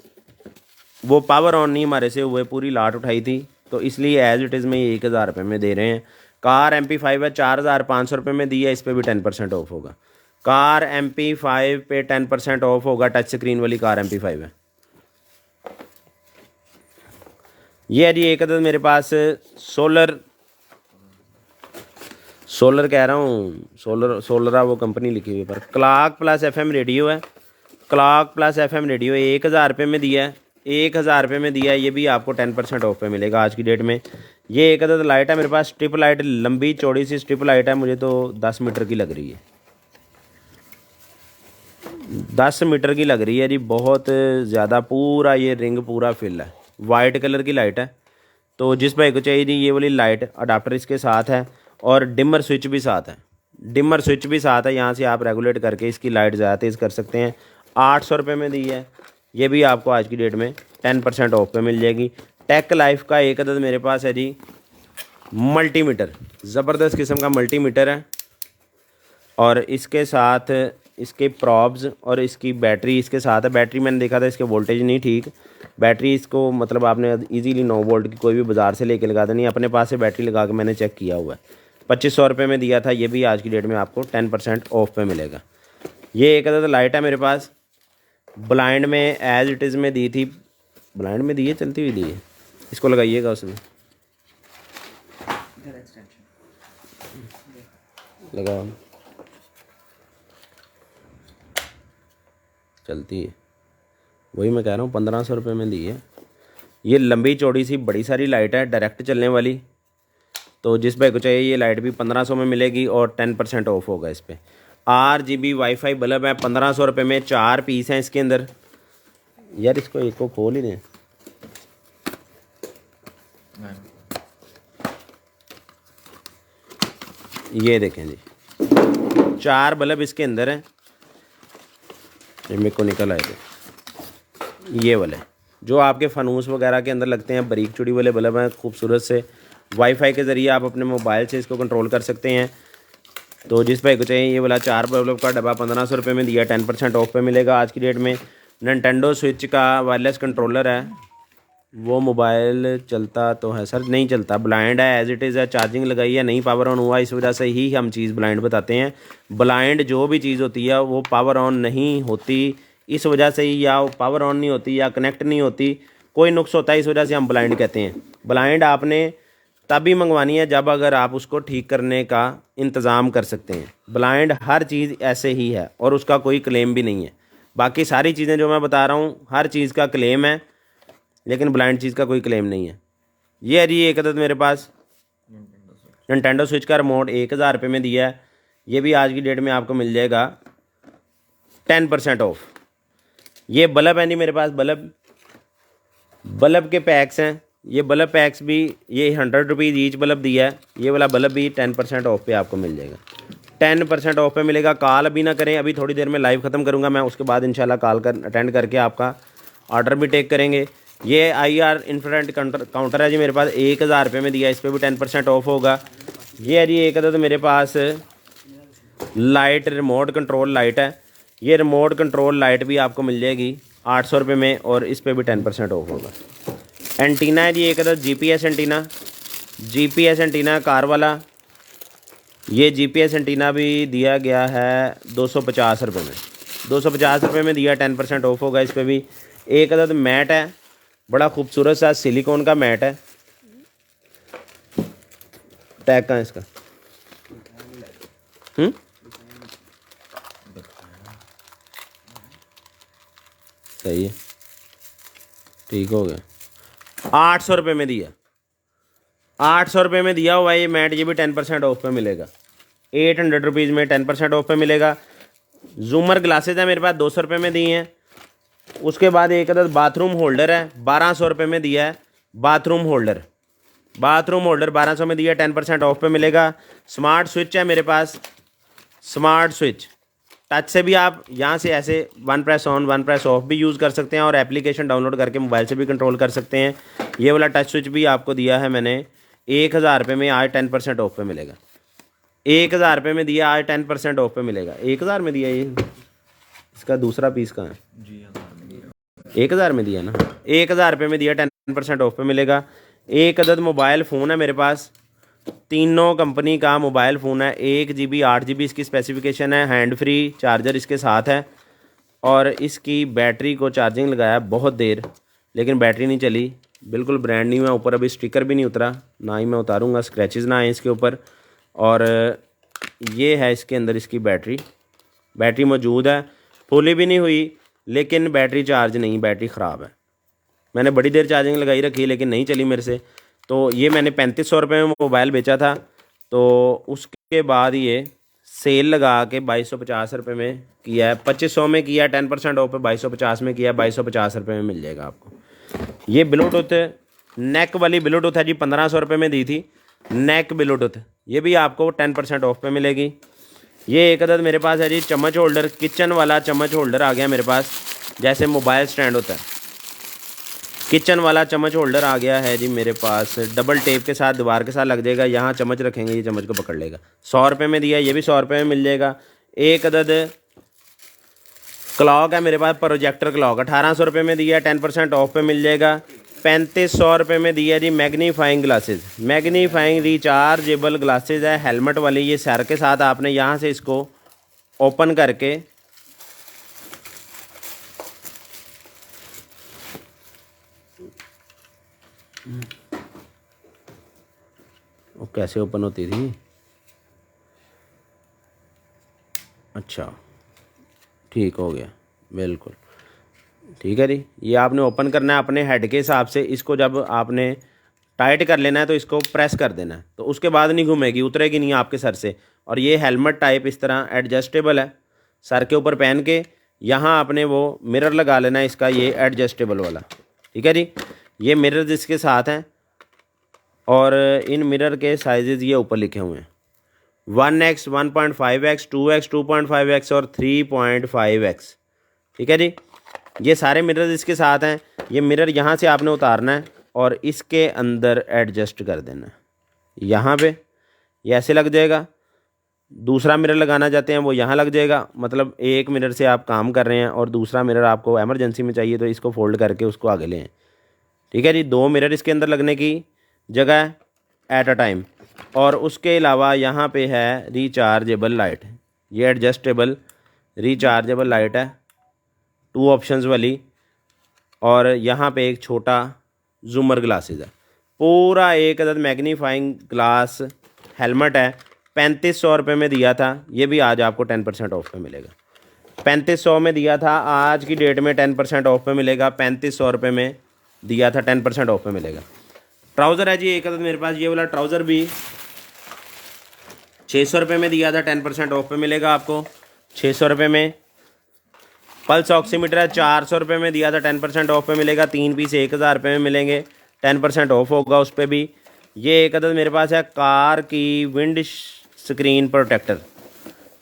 वो पावर ऑन नहीं हमारे से हुए, पूरी लाट उठाई थी, तो इसलिए एज इट इज़ में ये ₹1000 में दे रहे हैं। कार MP5 है, ₹4500 में दी है, इस पर भी 10% ऑफ होगा। कार MP5 पे 10% ऑफ होगा, टच स्क्रीन वाली कार MP5 है। ये है जी एक अदद मेरे पास सोलर कह रहा हूँ, सोलरा वो कंपनी लिखी हुई है पर, क्लॉक प्लस FM रेडियो है। क्लॉक प्लस FM रेडियो ₹1000 में दिया है, ₹1000 में दिया है। ये भी आपको 10% ऑफ पे मिलेगा आज की डेट में। ये एक अदद लाइट है मेरे पास, स्ट्रिप लाइट, लंबी चौड़ी सी स्ट्रिप लाइट है, मुझे तो 10 मीटर की लग रही है, 10 मीटर की लग रही है जी, बहुत ज़्यादा। पूरा ये रिंग पूरा फिल है, वाइट कलर की लाइट है। तो जिस भाई को चाहिए जी ये वाली लाइट, अडाप्टर इसके साथ है और डिमर स्विच भी साथ है, डिमर स्विच भी साथ है। यहाँ से आप रेगुलेट करके इसकी लाइट ज़्यादा तेज़ कर सकते हैं। ₹800 में दी है, ये भी आपको आज की डेट में 10% ऑफ पे मिल जाएगी। टेक लाइफ का एक अदद मेरे पास है जी मल्टीमीटर, ज़बरदस्त किस्म का मल्टीमीटर है, और इसके साथ इसके प्रॉब्स और इसकी बैटरी इसके साथ है। बैटरी मैंने देखा था इसके वोल्टेज नहीं ठीक, बैटरी इसको मतलब आपने इजीली 9 वोल्ट की कोई भी बाज़ार से लेके लगा देनी, अपने पास से बैटरी लगा के मैंने चेक किया हुआ है। ₹2500 में दिया था, ये भी आज की डेट में आपको 10% ऑफ पे मिलेगा। ये एक अदद लाइट है मेरे पास, ब्लाइंड में एज इट इज़ में दी थी, ब्लाइंड में दी है, चलती हुई दी है, इसको लगाइएगा उसमें लगाओ, चलती है, वही मैं कह रहा हूँ, ₹1500 में दी है। ये लंबी चौड़ी सी बड़ी सारी लाइट है, डायरेक्ट चलने वाली, तो जिस भाई को चाहिए ये लाइट भी 1500 में मिलेगी और 10% ऑफ होगा इस पर। RGB वाईफाई बल्ब है ₹1500 में, 4 पीस हैं इसके अंदर। यार इसको एक को खोल ही दें, ये देखें जी 4 बल्ब इसके अंदर हैं, ये मेरे को निकल आए थे, ये वाले जो आपके फ़ानूस वगैरह के अंदर लगते हैं, बारीक चूड़ी वाले बल्ब हैं, खूबसूरत से। वाईफाई के ज़रिए आप अपने मोबाइल से इसको कंट्रोल कर सकते हैं। तो जिस भाई को चाहिए ये वाला 4 बल्ब का डब्बा ₹1500 में दिया, 10% ऑफ पे मिलेगा आज की डेट में। निंटेंडो स्विच का वायरलेस कंट्रोलर है, वो मोबाइल चलता तो है सर, नहीं चलता, ब्लाइंड है, एज इट इज़ है, चार्जिंग लगाई है, नहीं पावर ऑन हुआ, इस वजह से ही हम चीज़ ब्लाइंड बताते हैं। ब्लाइंड जो भी चीज़ होती है वो पावर ऑन नहीं होती, इस वजह से ही, या पावर ऑन नहीं होती या कनेक्ट नहीं होती, कोई नुक्स होता है, इस वजह से हम ब्लाइंड कहते हैं। ब्लाइंड आपने तभी मंगवानी है जब अगर आप उसको ठीक करने का इंतज़ाम कर सकते हैं। ब्लाइंड हर चीज़ ऐसे ही है और उसका कोई क्लेम भी नहीं है। बाकी सारी चीज़ें जो मैं बता रहा हूँ हर चीज़ का क्लेम है, लेकिन ब्लाइंड चीज़ का कोई क्लेम नहीं है। ये है जी एक अदद मेरे पास निंटेंडो स्विच का रिमोट, ₹1000 में दिया है, ये भी आज की डेट में आपको मिल जाएगा 10% ऑफ। ये बल्ब है जी मेरे पास, बल्ब के पैक्स हैं, ये बल्ब पैक्स भी, ये ₹100 ईच बल्ब दिया है, ये वाला बल्ब भी 10% ऑफ पे आपको मिल जाएगा, 10% ऑफ पे मिलेगा। कॉल अभी ना करें, अभी थोड़ी देर में लाइव ख़त्म करूँगा मैं, उसके बाद इंशाल्लाह कॉल कर अटेंड करके आपका ऑर्डर भी टेक करेंगे। ये IR इंफ्रारेड काउंटर है जी मेरे पास, ₹1000 में दिया, इस पर भी 10% ऑफ होगा। ये है जी एक अदद मेरे पास लाइट, रिमोट कंट्रोल लाइट है, ये रिमोट कंट्रोल लाइट भी आपको मिल जाएगी ₹800 में और इस पर भी 10% ऑफ होगा। एंटीना है जी एक अदद GPS एंटीना कार वाला, ये GPS एंटीना भी दिया गया है ₹250 में, ₹250 में दिया, 10% ऑफ होगा इस पर भी। एक अदद मैट है, बड़ा खूबसूरत सा सिलिकॉन का मैट है, टैग का है इसका, सही है, ठीक हो गया। ₹800 में दिया, ₹800 में दिया हुआ ये मैट, ये भी 10% ऑफ पे मिलेगा, ₹800 में 10% ऑफ पे मिलेगा। जूमर ग्लासेज है मेरे पास, ₹200 में दिए हैं। उसके बाद एक अदद बाथरूम होल्डर है, ₹1200 में दिया है, बाथरूम होल्डर, बाथरूम होल्डर 1200 में दिया, 10% ऑफ पे मिलेगा। स्मार्ट स्विच है मेरे पास, स्मार्ट स्विच टच से भी आप यहाँ से ऐसे 1 प्रेस ऑन 1 प्रेस ऑफ भी यूज़ कर सकते हैं और एप्लीकेशन डाउनलोड करके मोबाइल से भी कंट्रोल कर सकते हैं। ये वाला टच स्विच भी आपको दिया है मैंने 1000 रुपये में, आज 10% ऑफ पे मिलेगा। 1000 रुपये में दिया, आज 10% ऑफ पे मिलेगा। 1000 में दिया ये, इसका दूसरा पीस कहाँ है? जी 1000 में दिया ना, 1000 रुपये में दिया, 10% ऑफ पे मिलेगा। एक अदद मोबाइल फ़ोन है मेरे पास, तीनों कंपनी का मोबाइल फ़ोन है। 1 GB 8 GB इसकी स्पेसिफिकेशन है, हैंड फ्री चार्जर इसके साथ है। और इसकी बैटरी को चार्जिंग लगाया बहुत देर, लेकिन बैटरी नहीं चली, बिल्कुल ब्रांड न्यू है। ऊपर अभी स्टिकर भी नहीं उतरा, ना ही मैं उतारूँगा, स्क्रैचेस ना आए इसके ऊपर। और ये है इसके अंदर इसकी बैटरी, बैटरी मौजूद है, फुली भी नहीं हुई, लेकिन बैटरी चार्ज नहीं, बैटरी ख़राब है। मैंने बड़ी देर चार्जिंग लगाई रखी लेकिन नहीं चली मेरे से। तो ये मैंने 3500 रुपये में मोबाइल बेचा था, तो उसके बाद ये सेल लगा के 2250 रुपये में किया है। 2500 में किया, 10% ऑफ पे 2250 में किया, 2250 रुपये में मिल जाएगा आपको। ये ब्लूटूथ नेक वाली ब्लूटूथ है जी, 1500 रुपये में दी थी, नेक ब्लूटूथ, ये भी आपको 10% ऑफ पे मिलेगी। ये एक अदद मेरे पास है जी चम्मच होल्डर, किचन वाला चम्मच होल्डर आ गया मेरे पास, जैसे मोबाइल स्टैंड होता है, किचन वाला चम्मच होल्डर आ गया है जी मेरे पास। डबल टेप के साथ दीवार के साथ लग जाएगा, यहाँ चम्मच रखेंगे, ये चम्मच को पकड़ लेगा। 100 रुपये में दिया, ये भी 100 रुपये में मिल जाएगा। एक अदद क्लॉक है मेरे पास, प्रोजेक्टर क्लॉक, 1800 रुपये में दिया, 10% ऑफ पे मिल जाएगा। 3500 रुपये में दिया जी magnifying glasses, magnifying rechargeable glasses है, हेलमेट वाली, ये सर के साथ आपने यहाँ से इसको ओपन करके वो कैसे ओपन होती थी, अच्छा ठीक हो गया, बिल्कुल ठीक है जी। ये आपने ओपन करना है अपने हेड के हिसाब से, इसको जब आपने टाइट कर लेना है तो इसको प्रेस कर देना है, तो उसके बाद नहीं घूमेगी, उतरेगी नहीं आपके सर से। और ये हेलमेट टाइप इस तरह एडजस्टेबल है, सर के ऊपर पहन के यहाँ आपने वो मिरर लगा लेना है इसका, ये एडजस्टेबल वाला, ठीक है जी। ये मिरर इसके साथ हैं और इन मिरर के साइजेज़ ये ऊपर लिखे हुए हैं, 1x 1.5x 2x 2.5x और 3.5x, ठीक है जी। ये सारे मिरर इसके साथ हैं। ये मिरर यहाँ से आपने उतारना है और इसके अंदर एडजस्ट कर देना है, यहाँ पे ये ऐसे लग जाएगा। दूसरा मिरर लगाना चाहते हैं वो यहाँ लग जाएगा, मतलब एक मिरर से आप काम कर रहे हैं और दूसरा मिरर आपको एमरजेंसी में चाहिए तो इसको फोल्ड करके उसको आगे लें, ठीक है जी। 2 मिरर इसके अंदर लगने की जगह है एट अ टाइम। और उसके अलावा यहाँ पे है रिचार्जेबल लाइट, ये एडजस्टेबल रिचार्जेबल लाइट है, 2 ऑप्शंस वाली। और यहाँ पे एक छोटा जूमर ग्लासेस है। पूरा एक अदद मैग्नीफाइंग ग्लास हेलमेट है, 3500 रुपये में दिया था, ये भी आज आपको 10% ऑफ पे मिलेगा। 3500 में दिया था, आज की डेट में 10% ऑफ पे मिलेगा। 3500 रुपये में दिया था, 10% ऑफ पे मिलेगा। ट्राउज़र है जी एक अदद मेरे पास, ये वाला ट्राउज़र भी 600 रुपये में दिया था, 10% ऑफ पे मिलेगा आपको 600 रुपये में। पल्स ऑक्सीमीटर है, 400 रुपये में दिया था, 10% ऑफ पे मिलेगा। 3 पीस 1000 रुपये में मिलेंगे, 10% ऑफ होगा उस पर भी। ये एक अदद मेरे पास है कार की windscreen protector,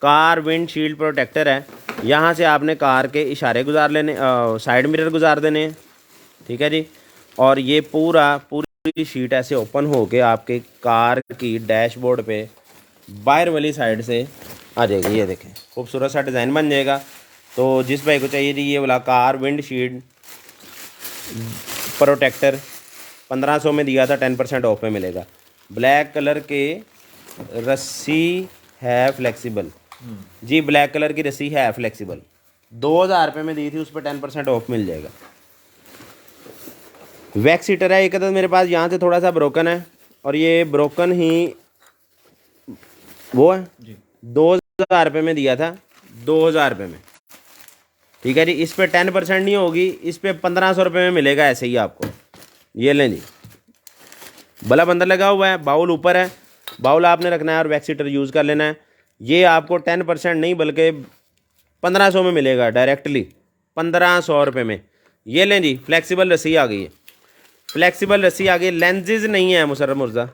car windshield protector है। यहाँ से आपने कार के इशारे गुजार लेने, साइड मिरर गुजार देने, ठीक है जी। और ये पूरी शीट ऐसे ओपन हो के आपके कार की डैशबोर्ड पे बाहर वाली साइड से आ जाएगी। ये देखें खूबसूरत सा डिज़ाइन बन जाएगा। तो जिस भाई को चाहिए जी ये वाला कार विंड शील्ड प्रोटेक्टर 1500 में दिया था, 10% ऑफ में मिलेगा। ब्लैक कलर के रस्सी है फ्लेक्सिबल जी, ब्लैक कलर की रस्सी है फ्लेक्सिबल, 2000 रुपये में दी थी, उस पर 10% ऑफ मिल जाएगा। वैक्स हीटर है एक अदद मेरे पास, यहाँ से थोड़ा सा ब्रोकन है और ये ब्रोकन ही वो है जी। 2000 रुपये में दिया था, 2000 रुपये में, ठीक है जी। इस पर 10% नहीं होगी, इस पर 1500 रुपये में मिलेगा ऐसे ही आपको। ये लें जी, बल्ब अंदर लगा हुआ है, बाउल ऊपर है, बाउल आपने रखना है और वैक्स हीटर यूज़ कर लेना है। ये आपको 10% नहीं बल्कि 1500 में मिलेगा डायरेक्टली, 1500 रुपये में। ये लें जी, फ्लेक्सिबल रस्सी आ गई है। फ्लेक्सिबल रस्सी आ गई। लेंजेज नहीं है मुसर्रफ मुर्जा,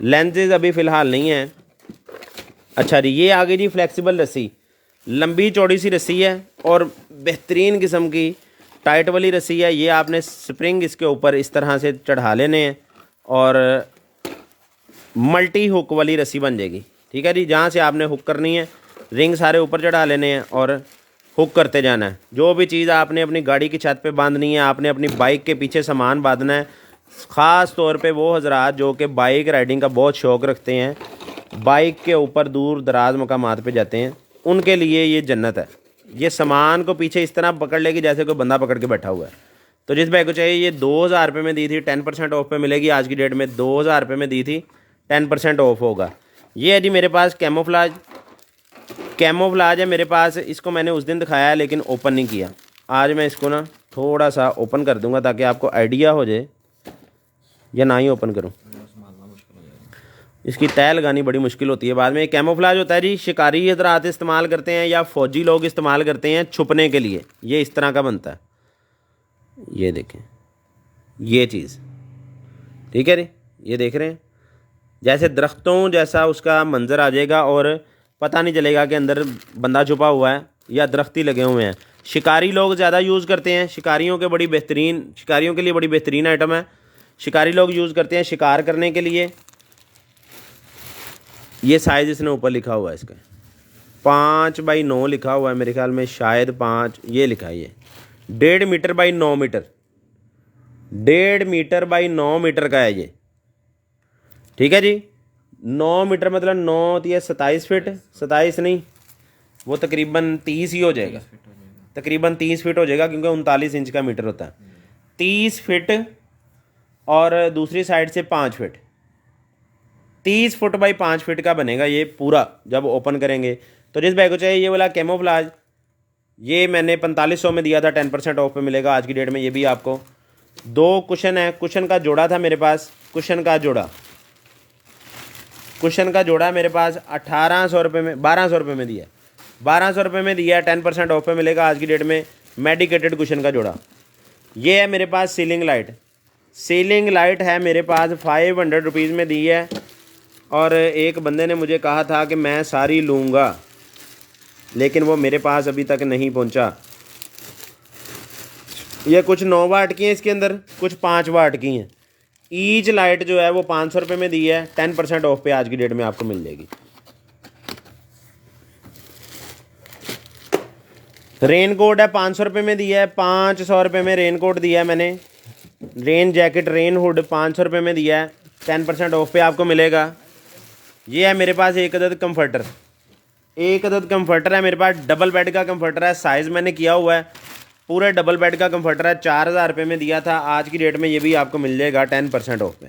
लेंजेज अभी फ़िलहाल नहीं है। अच्छा जी, ये आ गई जी फ्लेक्सिबल रस्सी, लंबी चौड़ी सी रस्सी है और बेहतरीन किस्म की टाइट वाली रस्सी है। ये आपने स्प्रिंग इसके ऊपर इस तरह से चढ़ा लेने हैं और मल्टी हुक वाली रस्सी बन जाएगी। ठीक है जी, जहाँ से आपने हुक करनी है रिंग सारे ऊपर चढ़ा लेने हैं और हुक करते जाना है। जो भी चीज़ आपने अपनी गाड़ी की छत पे बांधनी है, आपने अपनी बाइक के पीछे सामान बांधना है। ख़ास तौर पे वो हजरात जो कि बाइक राइडिंग का बहुत शौक़ रखते हैं, बाइक के ऊपर दूर दराज मकामात पे जाते हैं, उनके लिए ये जन्नत है। ये सामान को पीछे इस तरह पकड़ लेगी जैसे कोई बंदा पकड़ के बैठा हुआ है। तो जिस भाई को चाहिए ये 2000 रुपये में दी थी, 10% ऑफ पे मिलेगी। आज की डेट में 2000 रुपये में दी थी, 10% ऑफ होगा। ये है जी मेरे पास कैमोफ्लाज, कैमोफ्लाज है मेरे पास। इसको मैंने उस दिन दिखाया है लेकिन ओपन नहीं किया। आज मैं इसको ना थोड़ा सा ओपन कर दूंगा ताकि आपको आइडिया हो जाए, या ना ही ओपन करूं, इसकी तय लगानी बड़ी मुश्किल होती है बाद में। कैमोफ्लाज होता है जी, शिकारी हजरात इस्तेमाल करते हैं या फ़ौजी लोग इस्तेमाल करते हैं छुपने के लिए। ये इस तरह का बनता है, ये देखें ये चीज़, ठीक है जी, ये देख रहे हैं जैसे दरख्तों जैसा उसका मंजर आ जाएगा और पता नहीं चलेगा कि अंदर बंदा छुपा हुआ है या दरख्ती लगे हुए हैं। शिकारी लोग ज़्यादा यूज़ करते हैं, शिकारियों के बड़ी बेहतरीन, शिकारियों के लिए बड़ी बेहतरीन आइटम है। शिकारी लोग यूज़ करते हैं शिकार करने के लिए। ये साइज़ इसने ऊपर लिखा हुआ है, इसका 5x9 लिखा हुआ है मेरे ख्याल में, शायद 5 ये लिखा है। ये 1.5 metre by 9 metre, 1.5 metre by 9 metre का है ये। ठीक है जी, 9 मीटर मतलब 9 तो ये 27 फिट, 27 नहीं वो तकरीबन 30 ही हो जाएगा, तकरीबन 30 फिट हो जाएगा क्योंकि 39 इंच का मीटर होता है। 30 फिट और दूसरी साइड से 5 फिट, 30 फुट बाई 5 फिट का बनेगा ये पूरा जब ओपन करेंगे। तो जिस भाई को चाहिए ये वाला कैमोफ्लाज, ये मैंने 4500 में दिया था, 10% ऑफ पे मिलेगा आज की डेट में। ये भी आपको 2 कुशन है, कुशन का जोड़ा था मेरे पास, कुशन का जोड़ा, कुशन का जोड़ा मेरे पास 1800 रुपये में, 1200 रुपये में दिया, 1200 रुपये में दिया, 10% ऑफ पे मिलेगा आज की डेट में। मेडिकेटेड कुशन का जोड़ा। ये है मेरे पास सीलिंग लाइट, सीलिंग लाइट है मेरे पास 500 रुपीज़ में दी है। और एक बंदे ने मुझे कहा था कि मैं सारी लूँगा, लेकिन वो मेरे पास अभी तक नहीं पहुँचा। ये कुछ 9 वाट की हैं इसके अंदर, कुछ 5 वाट की हैं। ईच लाइट जो है वो 500 रुपये में दी है, 10% ऑफ पे आज की डेट में आपको मिल जाएगी। रेन कोट है 500 रुपये में दिया है, 500 रुपये में रेन कोट दिया है मैंने। रेन जैकेट, रेन हुड 500 रुपये में दिया है, 10% ऑफ पे आपको मिलेगा। ये है मेरे पास एक अदद कम्फर्टर, एक अदद कम्फर्टर है मेरे पास, डबल बेड का कम्फर्टर है, साइज़ मैंने किया हुआ है, पूरे डबल बेड का कम्फर्टर है, 4000 रुपये में दिया था। आज की डेट में ये भी आपको मिल जाएगा 10% ऑफ पे,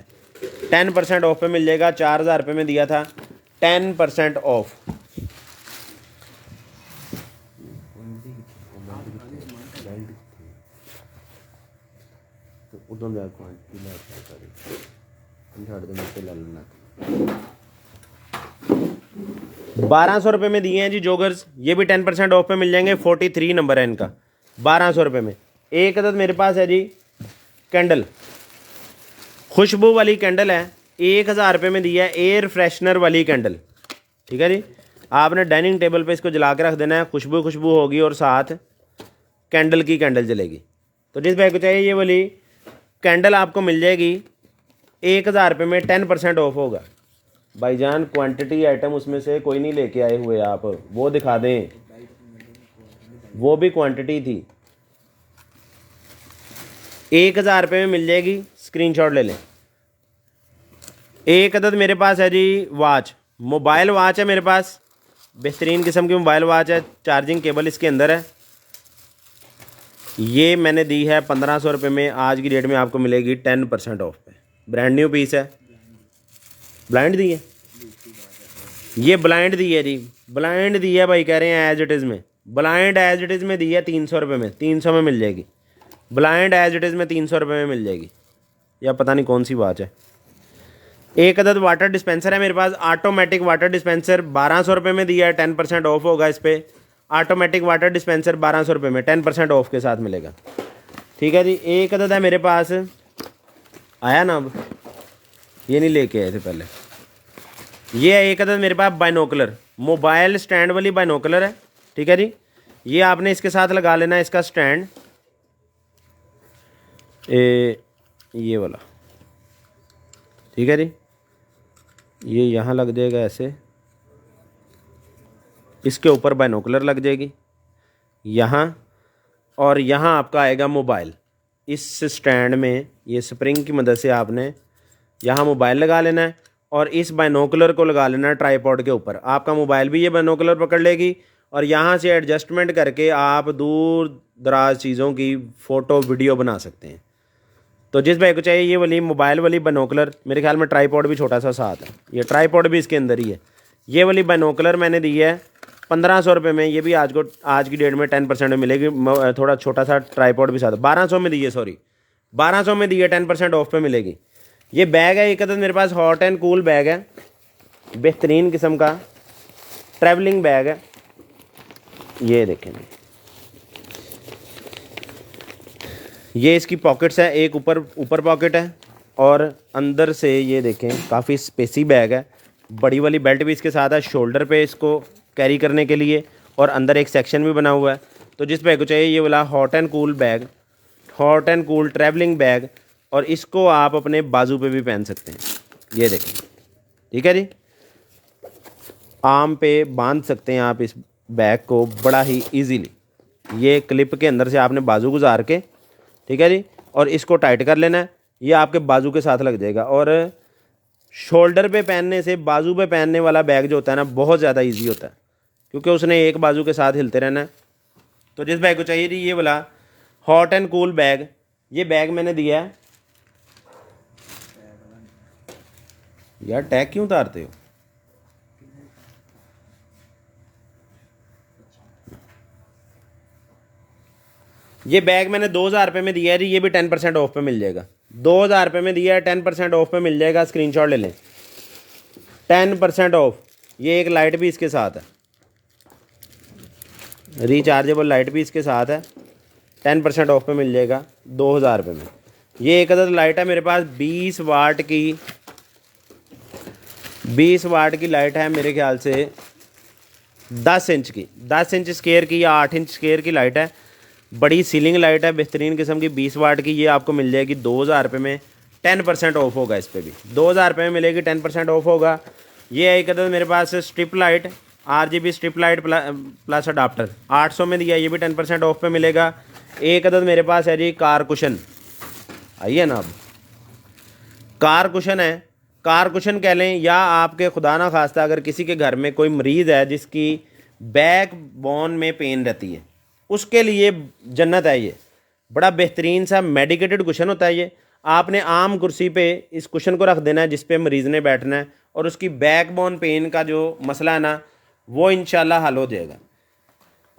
10% ऑफ पे मिल जाएगा। 4000 रुपये में दिया था, 10% ऑफ। बारह सौ रुपये में दिए हैं जी जोगर्स, ये भी 10% ऑफ पे मिल जाएंगे। 43 नंबर है इनका, 1200 रुपये में। एक अदद मेरे पास है जी कैंडल, खुशबू वाली कैंडल है, 1000 रुपये में दिया है, एयर फ्रेशनर वाली कैंडल। ठीक है जी, आपने डाइनिंग टेबल पे इसको जला के रख देना है, खुशबू खुशबू होगी और साथ कैंडल की कैंडल जलेगी। तो जिस भाई को चाहिए ये वाली कैंडल आपको मिल जाएगी 1000 रुपये में, 10% ऑफ होगा। भाईजान क्वांटिटी आइटम उसमें से कोई नहीं लेके आए हुए आप, वो दिखा दें, वो भी क्वांटिटी थी। 1000 रुपये में मिल जाएगी, स्क्रीनशॉट ले लें। एक अदद मेरे पास है जी वॉच, मोबाइल वॉच है मेरे पास, बेहतरीन किस्म की मोबाइल वॉच है, चार्जिंग केबल इसके अंदर है। ये मैंने दी है 1500 रुपये में, आज की डेट में आपको मिलेगी 10% ऑफ पे। ब्रांड न्यू पीस है। ब्लाइंड दी है, ये ब्लाइंड दी है जी, ब्लाइंड दी है भाई, कह रहे हैं एज इट इज़ में, ब्लाइंड एज इट इज़ में दी है 300 रुपये में, 300 में मिल जाएगी। ब्लाइंड एज इट इज़ में 300 रुपये में मिल जाएगी, या पता नहीं कौन सी वॉच है। एक अदद वाटर डिस्पेंसर है मेरे पास, ऑटोमेटिक वाटर डिस्पेंसर, 1200 रुपये में दिया है, 10% ऑफ होगा इस पर। ऑटोमेटिक वाटर डिस्पेंसर 1200 रुपये में, 10% ऑफ के साथ मिलेगा। ठीक है जी। एक अदद है मेरे पास आया ना अब, ये नहीं लेके आए थे पहले। ये है एक अदद मेरे पास बाइनोकुलर, मोबाइल स्टैंड वाली बाइनोकुलर है, ठीक है जी। ये आपने इसके साथ लगा लेना है इसका स्टैंड, ये वाला, ठीक है जी। ये यहाँ लग जाएगा ऐसे, इसके ऊपर बाइनोकुलर लग जाएगी यहाँ, और यहाँ आपका आएगा मोबाइल। इस स्टैंड में ये स्प्रिंग की मदद से आपने यहाँ मोबाइल लगा लेना है और इस बाइनोकुलर को लगा लेना है ट्राईपॉड के ऊपर। आपका मोबाइल भी ये बाइनोकुलर पकड़ लेगी और यहाँ से एडजस्टमेंट करके आप दूर दराज चीज़ों की फ़ोटो वीडियो बना सकते हैं। तो जिस भाई को चाहिए ये वाली मोबाइल वाली बाइनोकुलर, मेरे ख्याल में ट्राईपॉड भी छोटा सा साथ है, ये ट्राईपॉड भी इसके अंदर ही है। ये वाली बाइनोकुलर मैंने दी है 1500 रुपये में। ये भी आज की डेट में 10% में मिलेगी, थोड़ा छोटा सा ट्राईपॉड भी साथ 1200 में दी है, सॉरी 1200 में दी है, 10% ऑफ पे मिलेगी। ये बैग है एक अदद मेरे पास, हॉट एंड कूल बैग है, बेहतरीन किस्म का ट्रैवलिंग बैग है। ये देखें, ये इसकी पॉकेट्स है, एक ऊपर पॉकेट है और अंदर से ये देखें काफ़ी स्पेसी बैग है। बड़ी वाली बेल्ट भी इसके साथ है शोल्डर पे इसको कैरी करने के लिए, और अंदर एक सेक्शन भी बना हुआ है। तो जिस बैग को चाहिए ये वाला hot and cool bag, hot and cool travelling bag, और इसको आप अपने बाजू पे भी पहन सकते हैं। ये देखें, ठीक है जी, आर्म पे बांध सकते हैं आप इस बैग को बड़ा ही इजीली। ये क्लिप के अंदर से आपने बाजू गुजार के, ठीक है जी, और इसको टाइट कर लेना है, ये आपके बाजू के साथ लग जाएगा। और शोल्डर पे पहनने से बाजू पे पहनने वाला बैग जो होता है ना, बहुत ज़्यादा इजी होता है, क्योंकि उसने एक बाजू के साथ हिलते रहना है। तो जिस बैग को चाहिए जी ये वाला हॉट एंड कूल बैग, ये बैग मैंने दिया है। यार टैग क्यों उतारते हो? ये बैग मैंने 2000 रुपये में दिया है जी, ये भी 10% ऑफ पे मिल जाएगा। 2000 रुपये में दिया है, 10% ऑफ पे मिल जाएगा, स्क्रीनशॉट ले लें, 10% ऑफ। ये एक लाइट भी इसके साथ है, रिचार्जेबल लाइट भी इसके साथ है, 10% ऑफ पे मिल जाएगा 2000 रुपये में। ये एक अदद लाइट है मेरे पास 20 वाट की, 20 वाट की लाइट है मेरे ख्याल से 10 इंच की, 10 इंच स्क्वायर की या 8 इंच स्क्वायर की लाइट है, बड़ी सीलिंग लाइट है बेहतरीन किस्म की, 20 वाट की। ये आपको मिल जाएगी 2000 रुपये में, 10% ऑफ होगा इस पर भी, 2000 रुपये में मिलेगी, 10% ऑफ होगा। ये है एक अदद मेरे पास strip light, RGB strip light plus adapter, 800 में दिया, ये भी 10% ऑफ पे मिलेगा। एक अदद मेरे पास है जी कार कुशन, आइए ना, अब कार कुशन है, कार कुशन कह लें, या आपके खुदा ना खास्ता अगर किसी के घर में कोई मरीज़ है जिसकी बैक बोन में पेन रहती है, उसके लिए जन्नत है। ये बड़ा बेहतरीन सा मेडिकेटेड कुशन होता है। ये आपने आम कुर्सी पे इस कुशन को रख देना है जिस पे मरीज़ ने बैठना है, और उसकी बैक बोन पेन का जो मसला है ना, वो इंशाल्लाह हल हो जाएगा।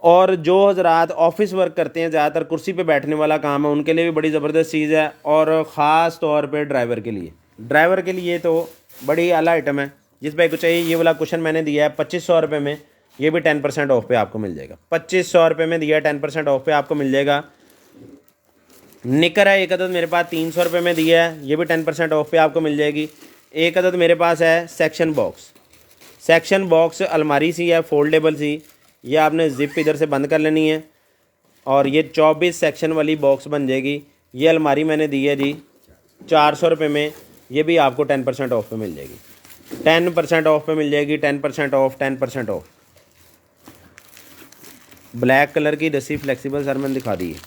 और जो हजरात ऑफिस वर्क करते हैं, ज़्यादातर कुर्सी पे बैठने वाला काम है, उनके लिए भी बड़ी ज़बरदस्त चीज़ है, और ख़ास तौर पे ड्राइवर के लिए तो बड़ी आला आइटम है। जिस भाई को चाहिए ये वाला कुशन मैंने दिया है 2500 रुपये में, ये भी 10% ऑफ पे आपको मिल जाएगा। 2500 रुपये में दिया है, 10% ऑफ पे आपको मिल जाएगा। निकर है एक अदद मेरे पास 300 रुपये में दिया है, ये भी 10% ऑफ पे आपको मिल जाएगी। एक अदद मेरे पास है सेक्शन बॉक्स अलमारी सी है, फोल्डेबल सी, ये आपने ज़िप इधर से बंद कर लेनी है और ये 24 सेक्शन वाली बॉक्स बन जाएगी। ये अलमारी मैंने दी है जी 400 रुपये में, ये भी आपको 10% ऑफ पे मिल जाएगी, 10% ऑफ पे मिल जाएगी, 10% ऑफ, 10% ऑफ। ब्लैक कलर की रस्सी फ्लेक्सिबल सर मैंने दिखा दी है।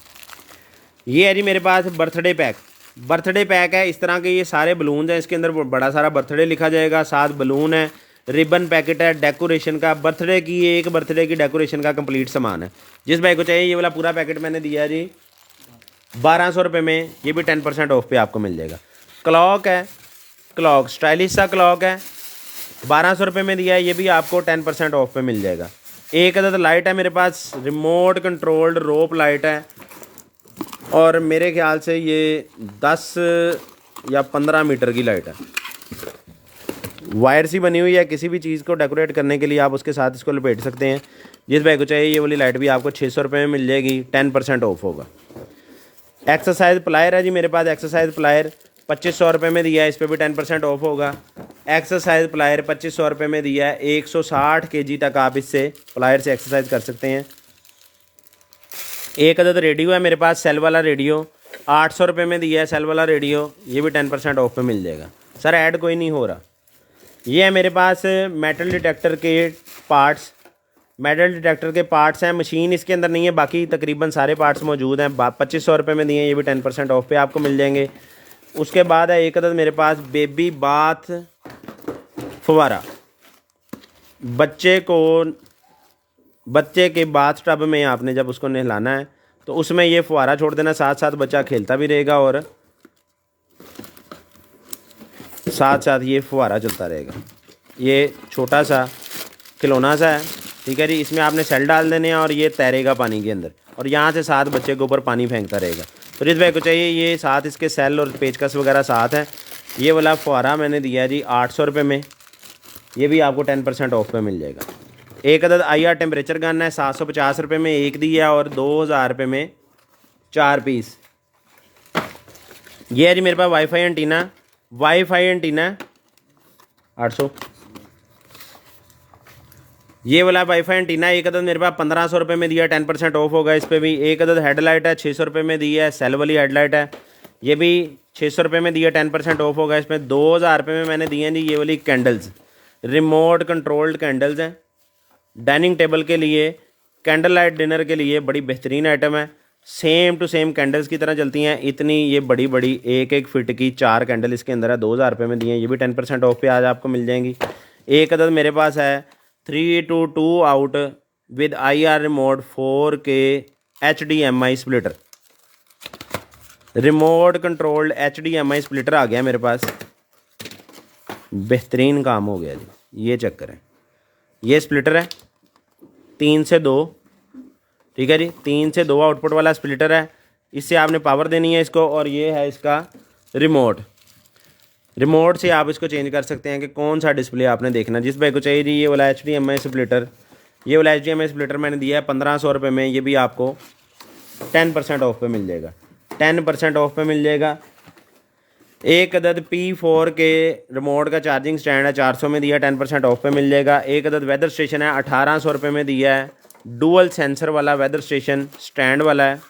ये है जी मेरे पास बर्थडे पैक है, इस तरह के ये सारे बलून हैं, इसके अंदर बड़ा सारा बर्थडे लिखा जाएगा, साथ बलून है, रिबन पैकेट है, डेकोरेशन का, बर्थडे की डेकोरेशन का कंप्लीट सामान है। जिस भाई को चाहिए ये वाला पूरा पैकेट मैंने दिया जी 1200 रुपये में, ये भी 10% ऑफ पे आपको मिल जाएगा। क्लॉक स्टाइलिश सा क्लॉक है, 1200 रुपये में दिया है, ये भी आपको 10% ऑफ पे मिल जाएगा। एक अदद लाइट है मेरे पास, रिमोट कंट्रोल्ड रोप लाइट है, और मेरे ख्याल से ये 10 या 15 मीटर की लाइट है, वायर सी बनी हुई है। किसी भी चीज़ को डेकोरेट करने के लिए आप उसके साथ इसको लपेट सकते हैं। जिस भाई को चाहिए ये वाली लाइट भी आपको 600 रुपये में मिल जाएगी, 10% ऑफ होगा। एक्सरसाइज प्लायर है जी मेरे पास, एक्सरसाइज प्लायर 2500 में दिया है, इस पर भी 10% ऑफ होगा। एक्सरसाइज प्लायर 2500 में दिया है, 160 kg तक आप इससे प्लायर से एक्सरसाइज कर सकते हैं। एक अदद रेडियो है मेरे पास, सेल वाला रेडियो 800 में दिया है, सेल वाला रेडियो, ये भी 10% ऑफ पे मिल जाएगा। सर ऐड कोई नहीं हो रहा। ये है मेरे पास मेटल डिटेक्टर के पार्ट्स, मेटल डिटेक्टर के पार्ट्स हैं, मशीन इसके अंदर नहीं है, बाकी तकरीबन सारे पार्ट्स मौजूद हैं। 2500 में दिए हैं, ये भी 10% ऑफ पे आपको मिल जाएंगे। उसके बाद है एक अदद मेरे पास बेबी बाथ फवारा, बच्चे के बाथ टब में आपने जब उसको नहलाना है तो उसमें ये फुहारा छोड़ देना, साथ साथ बच्चा खेलता भी रहेगा और साथ साथ ये फुहारा चलता रहेगा। ये छोटा सा खिलौना सा है, ठीक है जी। इसमें आपने सेल डाल देने हैं और ये तैरेगा पानी के अंदर और यहाँ से साथ बच्चे के ऊपर पानी फेंकता रहेगा। तो जिस भाई को चाहिए ये साथ इसके सेल और पेचकस वगैरह साथ है। ये वाला फुहारा मैंने दिया है जी 800 में, ये भी आपको 10% ऑफ पे मिल जाएगा। एक अदद IR टेम्परेचर गन है, 750 में एक दिया और 2000 में 4 पीस। ये है जी मेरे पास वाईफाई एंटीना 800। ये वाला वाईफाई एंटीना एक अदद मेरे पास 1500 में दिया, 10% ऑफ होगा इस पर भी। एक अदद हेडलाइट है 600 में दी है, सेल वाली हेडलाइट है, ये भी 600 में दिया, 10% ऑफ होगा इसमें। 2000 में मैंने दिए हैं जी ये वाली कैंडल्स, रिमोट कंट्रोल्ड कैंडल्स हैं, डाइनिंग टेबल के लिए, कैंडल लाइट डिनर के लिए बड़ी बेहतरीन आइटम है। सेम टू सेम कैंडल्स की तरह चलती हैं, इतनी ये बड़ी बड़ी 1-1 फीट की 4 कैंडल इसके अंदर है। 2000 में दिए हैं, ये भी 10% ऑफ पे आज आपको मिल जाएंगी। एक अदद मेरे पास है 3 to 2 out with IR remote 4K HDMI splitter, remote controlled HDMI splitter आ गया मेरे पास, बेहतरीन काम हो गया जी। ये चक्कर है, ये स्प्लिटर है 3 से 2, ठीक है जी, 3 से 2 आउटपुट वाला स्प्लिटर है। इससे आपने पावर देनी है इसको और ये है इसका रिमोट से आप इसको चेंज कर सकते हैं कि कौन सा डिस्प्ले आपने देखना। जिस भाई को चाहिए जी ये वाला HDMI स्प्लिटर, ये वाला HDMI स्प्लिटर मैंने दिया है 1500 में, ये भी आपको 10% ऑफ पे मिल जाएगा, 10% ऑफ पे मिल जाएगा। एक अदद P4 के रिमोट का चार्जिंग स्टैंड है 400 में दिया, 10% ऑफ पे मिल जाएगा। एक अदद वेदर स्टेशन है 1800 में दिया है, डुअल सेंसर वाला वेदर स्टेशन स्टैंड वाला है।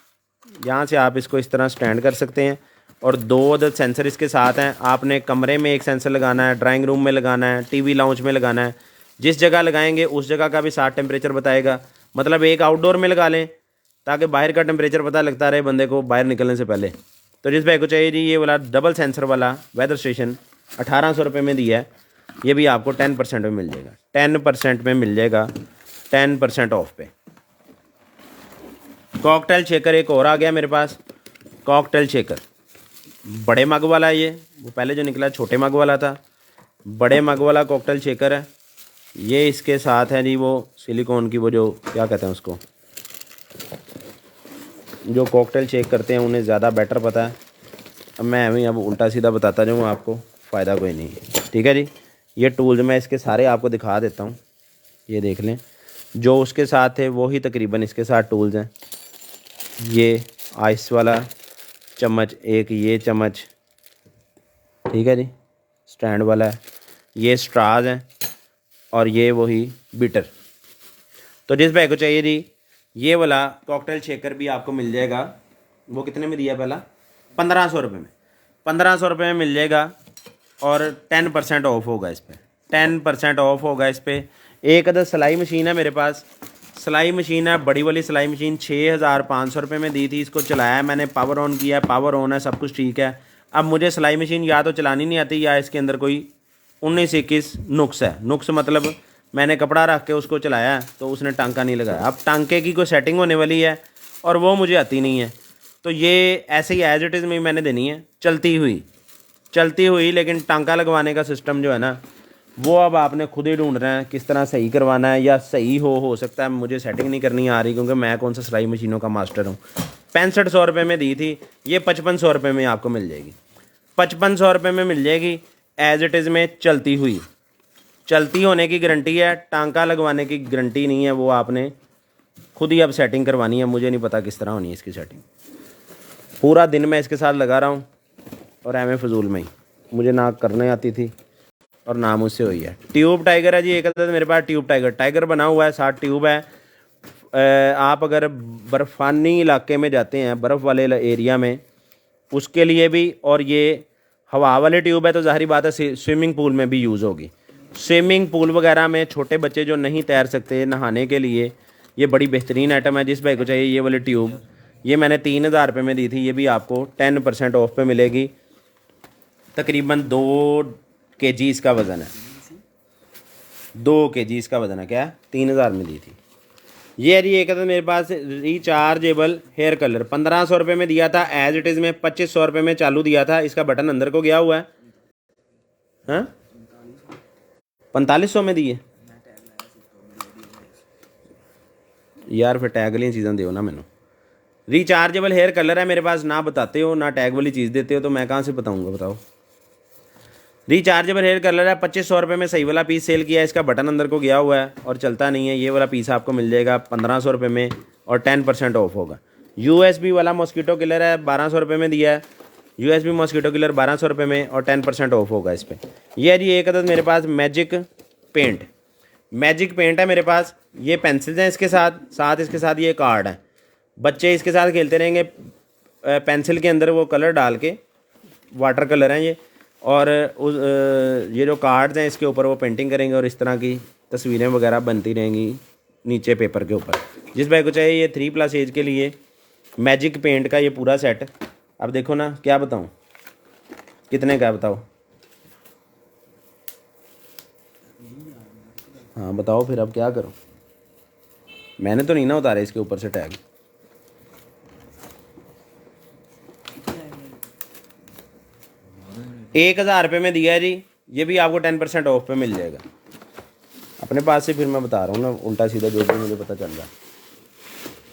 यहाँ से आप इसको इस तरह स्टैंड कर सकते हैं और 2 अदद सेंसर इसके साथ हैं। आपने कमरे में एक सेंसर लगाना है, ड्राइंग रूम में लगाना है, TV लाउंज में लगाना है, जिस जगह लगाएंगे उस जगह का भी साथ टेम्परेचर बताएगा। मतलब एक आउटडोर में लगा लें ताकि बाहर का टेम्परेचर पता लगता रहे बंदे को बाहर निकलने से पहले। तो जिस भाई को चाहिए जी ये वाला डबल सेंसर वाला वेदर स्टेशन 1800 में दिया है, ये भी आपको 10% में मिल जाएगा, 10% में मिल जाएगा, 10% ऑफ पे। कॉकटेल शेकर एक और आ गया मेरे पास, कॉकटेल शेकर बड़े मग वाला है, ये वो पहले जो निकला छोटे मग वाला था, बड़े मग वाला कॉकटेल शेकर है। ये इसके साथ है जी वो सिलिकॉन की वो जो क्या कहते हैं उसको, जो कॉकटेल शेक करते हैं उन्हें ज़्यादा बेटर पता है। अब मैं अभी अब उल्टा सीधा बताता जाऊँ आपको, फ़ायदा कोई नहीं, ठीक है जी। ये टूल्स मैं इसके सारे आपको दिखा देता हूँ, ये देख लें। जो उसके साथ थे वही तकरीबन इसके साथ टूल्स हैं। ये आइस वाला चम्मच, एक ये चम्मच, ठीक है जी, स्टैंड वाला है, ये स्ट्राज हैं और ये वही बीटर। तो जिस भाई को चाहिए जी ये वाला कॉकटेल शेकर भी आपको मिल जाएगा। वो कितने में दिया पहला? 1500 में, 1500 में मिल जाएगा और 10% ऑफ होगा इस पर, 10% ऑफ होगा इस पर। एक अदर सिलाई मशीन है मेरे पास, सिलाई मशीन है बड़ी वाली सिलाई मशीन, 6500 में दी थी। इसको चलाया है मैंने, पावर ऑन किया है, पावर ऑन है, सब कुछ ठीक है। अब मुझे सिलाई मशीन या तो चलानी नहीं आती या इसके अंदर कोई 19-21 नुक्स है। नुक्स मतलब मैंने कपड़ा रख के उसको चलाया तो उसने टांका नहीं लगाया। अब टांके की कोई सेटिंग होने वाली है और वो मुझे आती नहीं है, तो ये ऐसे ही एज इट इज़ में मैंने देनी है, चलती हुई। लेकिन टांका लगवाने का सिस्टम जो है ना वो अब आपने खुद ही ढूंढना है किस तरह सही करवाना है, या सही हो सकता है मुझे सेटिंग नहीं करनी आ रही, क्योंकि मैं कौन सा सिलाई मशीनों का मास्टर हूँ। 6500 में दी थी, ये 5500 में आपको मिल जाएगी, 5500 में मिल जाएगी एज इट इज़ में, चलती होने की गारंटी है, टांका लगवाने की गारंटी नहीं है, वो आपने खुद ही अब सेटिंग करवानी है। मुझे नहीं पता किस तरह होनी है इसकी सेटिंग। पूरा दिन मैं इसके साथ लगा रहा हूँ, और एम ए फजूल में ही, मुझे ना करने आती थी और ना मुझसे हुई है। ट्यूब टाइगर है जी एक अदद मेरे पास, ट्यूब टाइगर, टाइगर बना हुआ है, 7 ट्यूब है। आप अगर बर्फ़ानी इलाके में जाते हैं, बर्फ़ वाले एरिया में, उसके लिए भी, और ये हवा वाले ट्यूब है तो ज़ाहिर बात है स्विमिंग पूल में भी यूज़ होगी। स्विमिंग पूल वगैरह में छोटे बच्चे जो नहीं तैर सकते, नहाने के लिए ये बड़ी बेहतरीन आइटम है। जिस भाई को चाहिए ये वाली ट्यूब, ये मैंने 3,000 रुपये में दी थी, ये भी आपको 10% ऑफ पे मिलेगी। तकरीबन 2 kg इसका वज़न है, 2 kg इसका वज़न है। क्या 3,000 में दी थी। ये है जी एक था मेरे पास रिचार्जेबल हेयर कलर, 1,500 रुपये में दिया था, एज इट इज़ में 2,500 रुपये में चालू दिया था। इसका बटन अंदर को गया हुआ है, हाँ 4500 में दिए यार, फिर टैग वाली चीज़ें दो ना मैनू। रिचार्जेबल हेयर कलर है मेरे पास, ना बताते हो ना टैग वाली चीज़ देते हो, तो मैं कहाँ से बताऊँगा, बताओ। रिचार्जेबल हेयर कलर है, 2,500 रुपये में सही वाला पीस सेल किया है। इसका बटन अंदर को गया हुआ है और चलता नहीं है। ये वाला पीस आपको मिल जाएगा 1,500 रुपये में और 10% ऑफ होगा। USB वाला मॉस्किटो किलर है, 1,200 रुपये में दिया है। USB मॉस्किटो किलर 1,200 रुपये में और 10% ऑफ होगा इस पर। यह है जी एक अदद मेरे पास मैजिक पेंट, मैजिक पेंट है मेरे पास। ये पेंसिल्स हैं इसके साथ, इसके साथ ये कार्ड है। बच्चे इसके साथ खेलते रहेंगे, पेंसिल के अंदर वो कलर डाल के, वाटर कलर हैं ये, और उस ये जो कार्ड्स हैं इसके ऊपर वो पेंटिंग करेंगे और इस तरह की तस्वीरें वगैरह बनती रहेंगी नीचे पेपर के ऊपर। जिस भाई को चाहिए ये 3+ एज के लिए मैजिक पेंट का ये पूरा सेट। अब देखो ना, क्या बताऊँ कितने का बताओ, हाँ बताओ फिर अब क्या करूँ। मैंने तो नहीं ना उतारे इसके ऊपर से टैग। ₹1,000 में दिया है जी, ये भी आपको 10% ऑफ पे मिल जाएगा। अपने पास से फिर मैं बता रहा हूँ ना, उल्टा सीधा जो भी मुझे पता चल रहा है।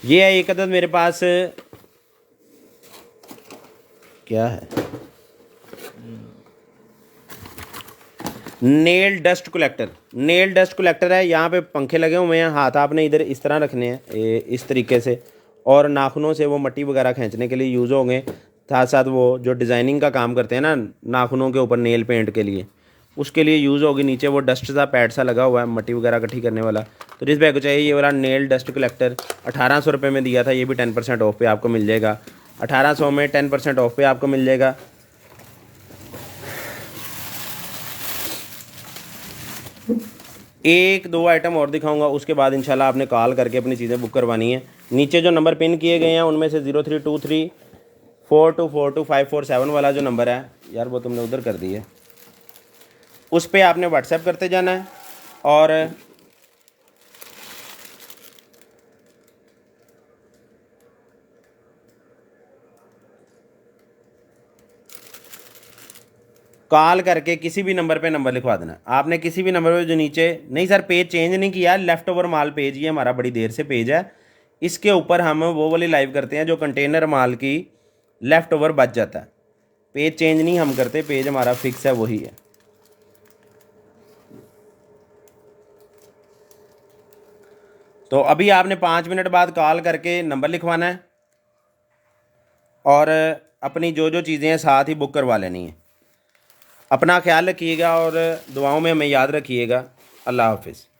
ये है एक अदद मेरे पास, क्या है, nail dust collector. Nail dust collector है, यहाँ पे पंखे लगे हुए हैं, हाथ आपने इधर इस तरह रखने हैं इस तरीके से, और नाखूनों से वो मट्टी वगैरह खींचने के लिए यूज़ होंगे। साथ साथ वो जो डिज़ाइनिंग का काम करते हैं ना नाखूनों के ऊपर नेल पेंट के लिए, उसके लिए यूज़ होगी। नीचे वो डस्ट सा पैड सा लगा हुआ है मट्टी वगैरह इकट्ठी करने वाला। तो जिस भाई को चाहिए ये वाला नेल डस्ट कलेक्टर, 1,800 रुपये में दिया था, ये भी 10% ऑफ पे आपको मिल जाएगा। 1,800 में 10% ऑफ पे आपको मिल जाएगा। एक दो आइटम और दिखाऊंगा, उसके बाद इंशाल्लाह आपने कॉल करके अपनी चीज़ें बुक करवानी है। नीचे जो नंबर पिन किए गए हैं उनमें से 032342425547 वाला जो नंबर है यार, वो तुमने उधर कर दी है, उस पर आपने व्हाट्सएप करते जाना है और कॉल करके किसी भी नंबर पे नंबर लिखवा देना। आपने किसी भी नंबर पे जो नीचे, नहीं सर पेज चेंज नहीं किया, लेफ़्ट ओवर माल पेज ही हमारा बड़ी देर से पेज है, इसके ऊपर हम वो वाली लाइव करते हैं जो कंटेनर माल की लेफ़्ट ओवर बच जाता है। पेज चेंज नहीं हम करते, पेज हमारा फिक्स है, वही है। तो अभी आपने 5 मिनट बाद कॉल करके नंबर लिखवाना है और अपनी जो जो चीज़ें हैं साथ ही बुक करवा लेनी है। अपना ख्याल रखिएगा और दुआओं में हमें याद रखिएगा। अल्लाह हाफिज़।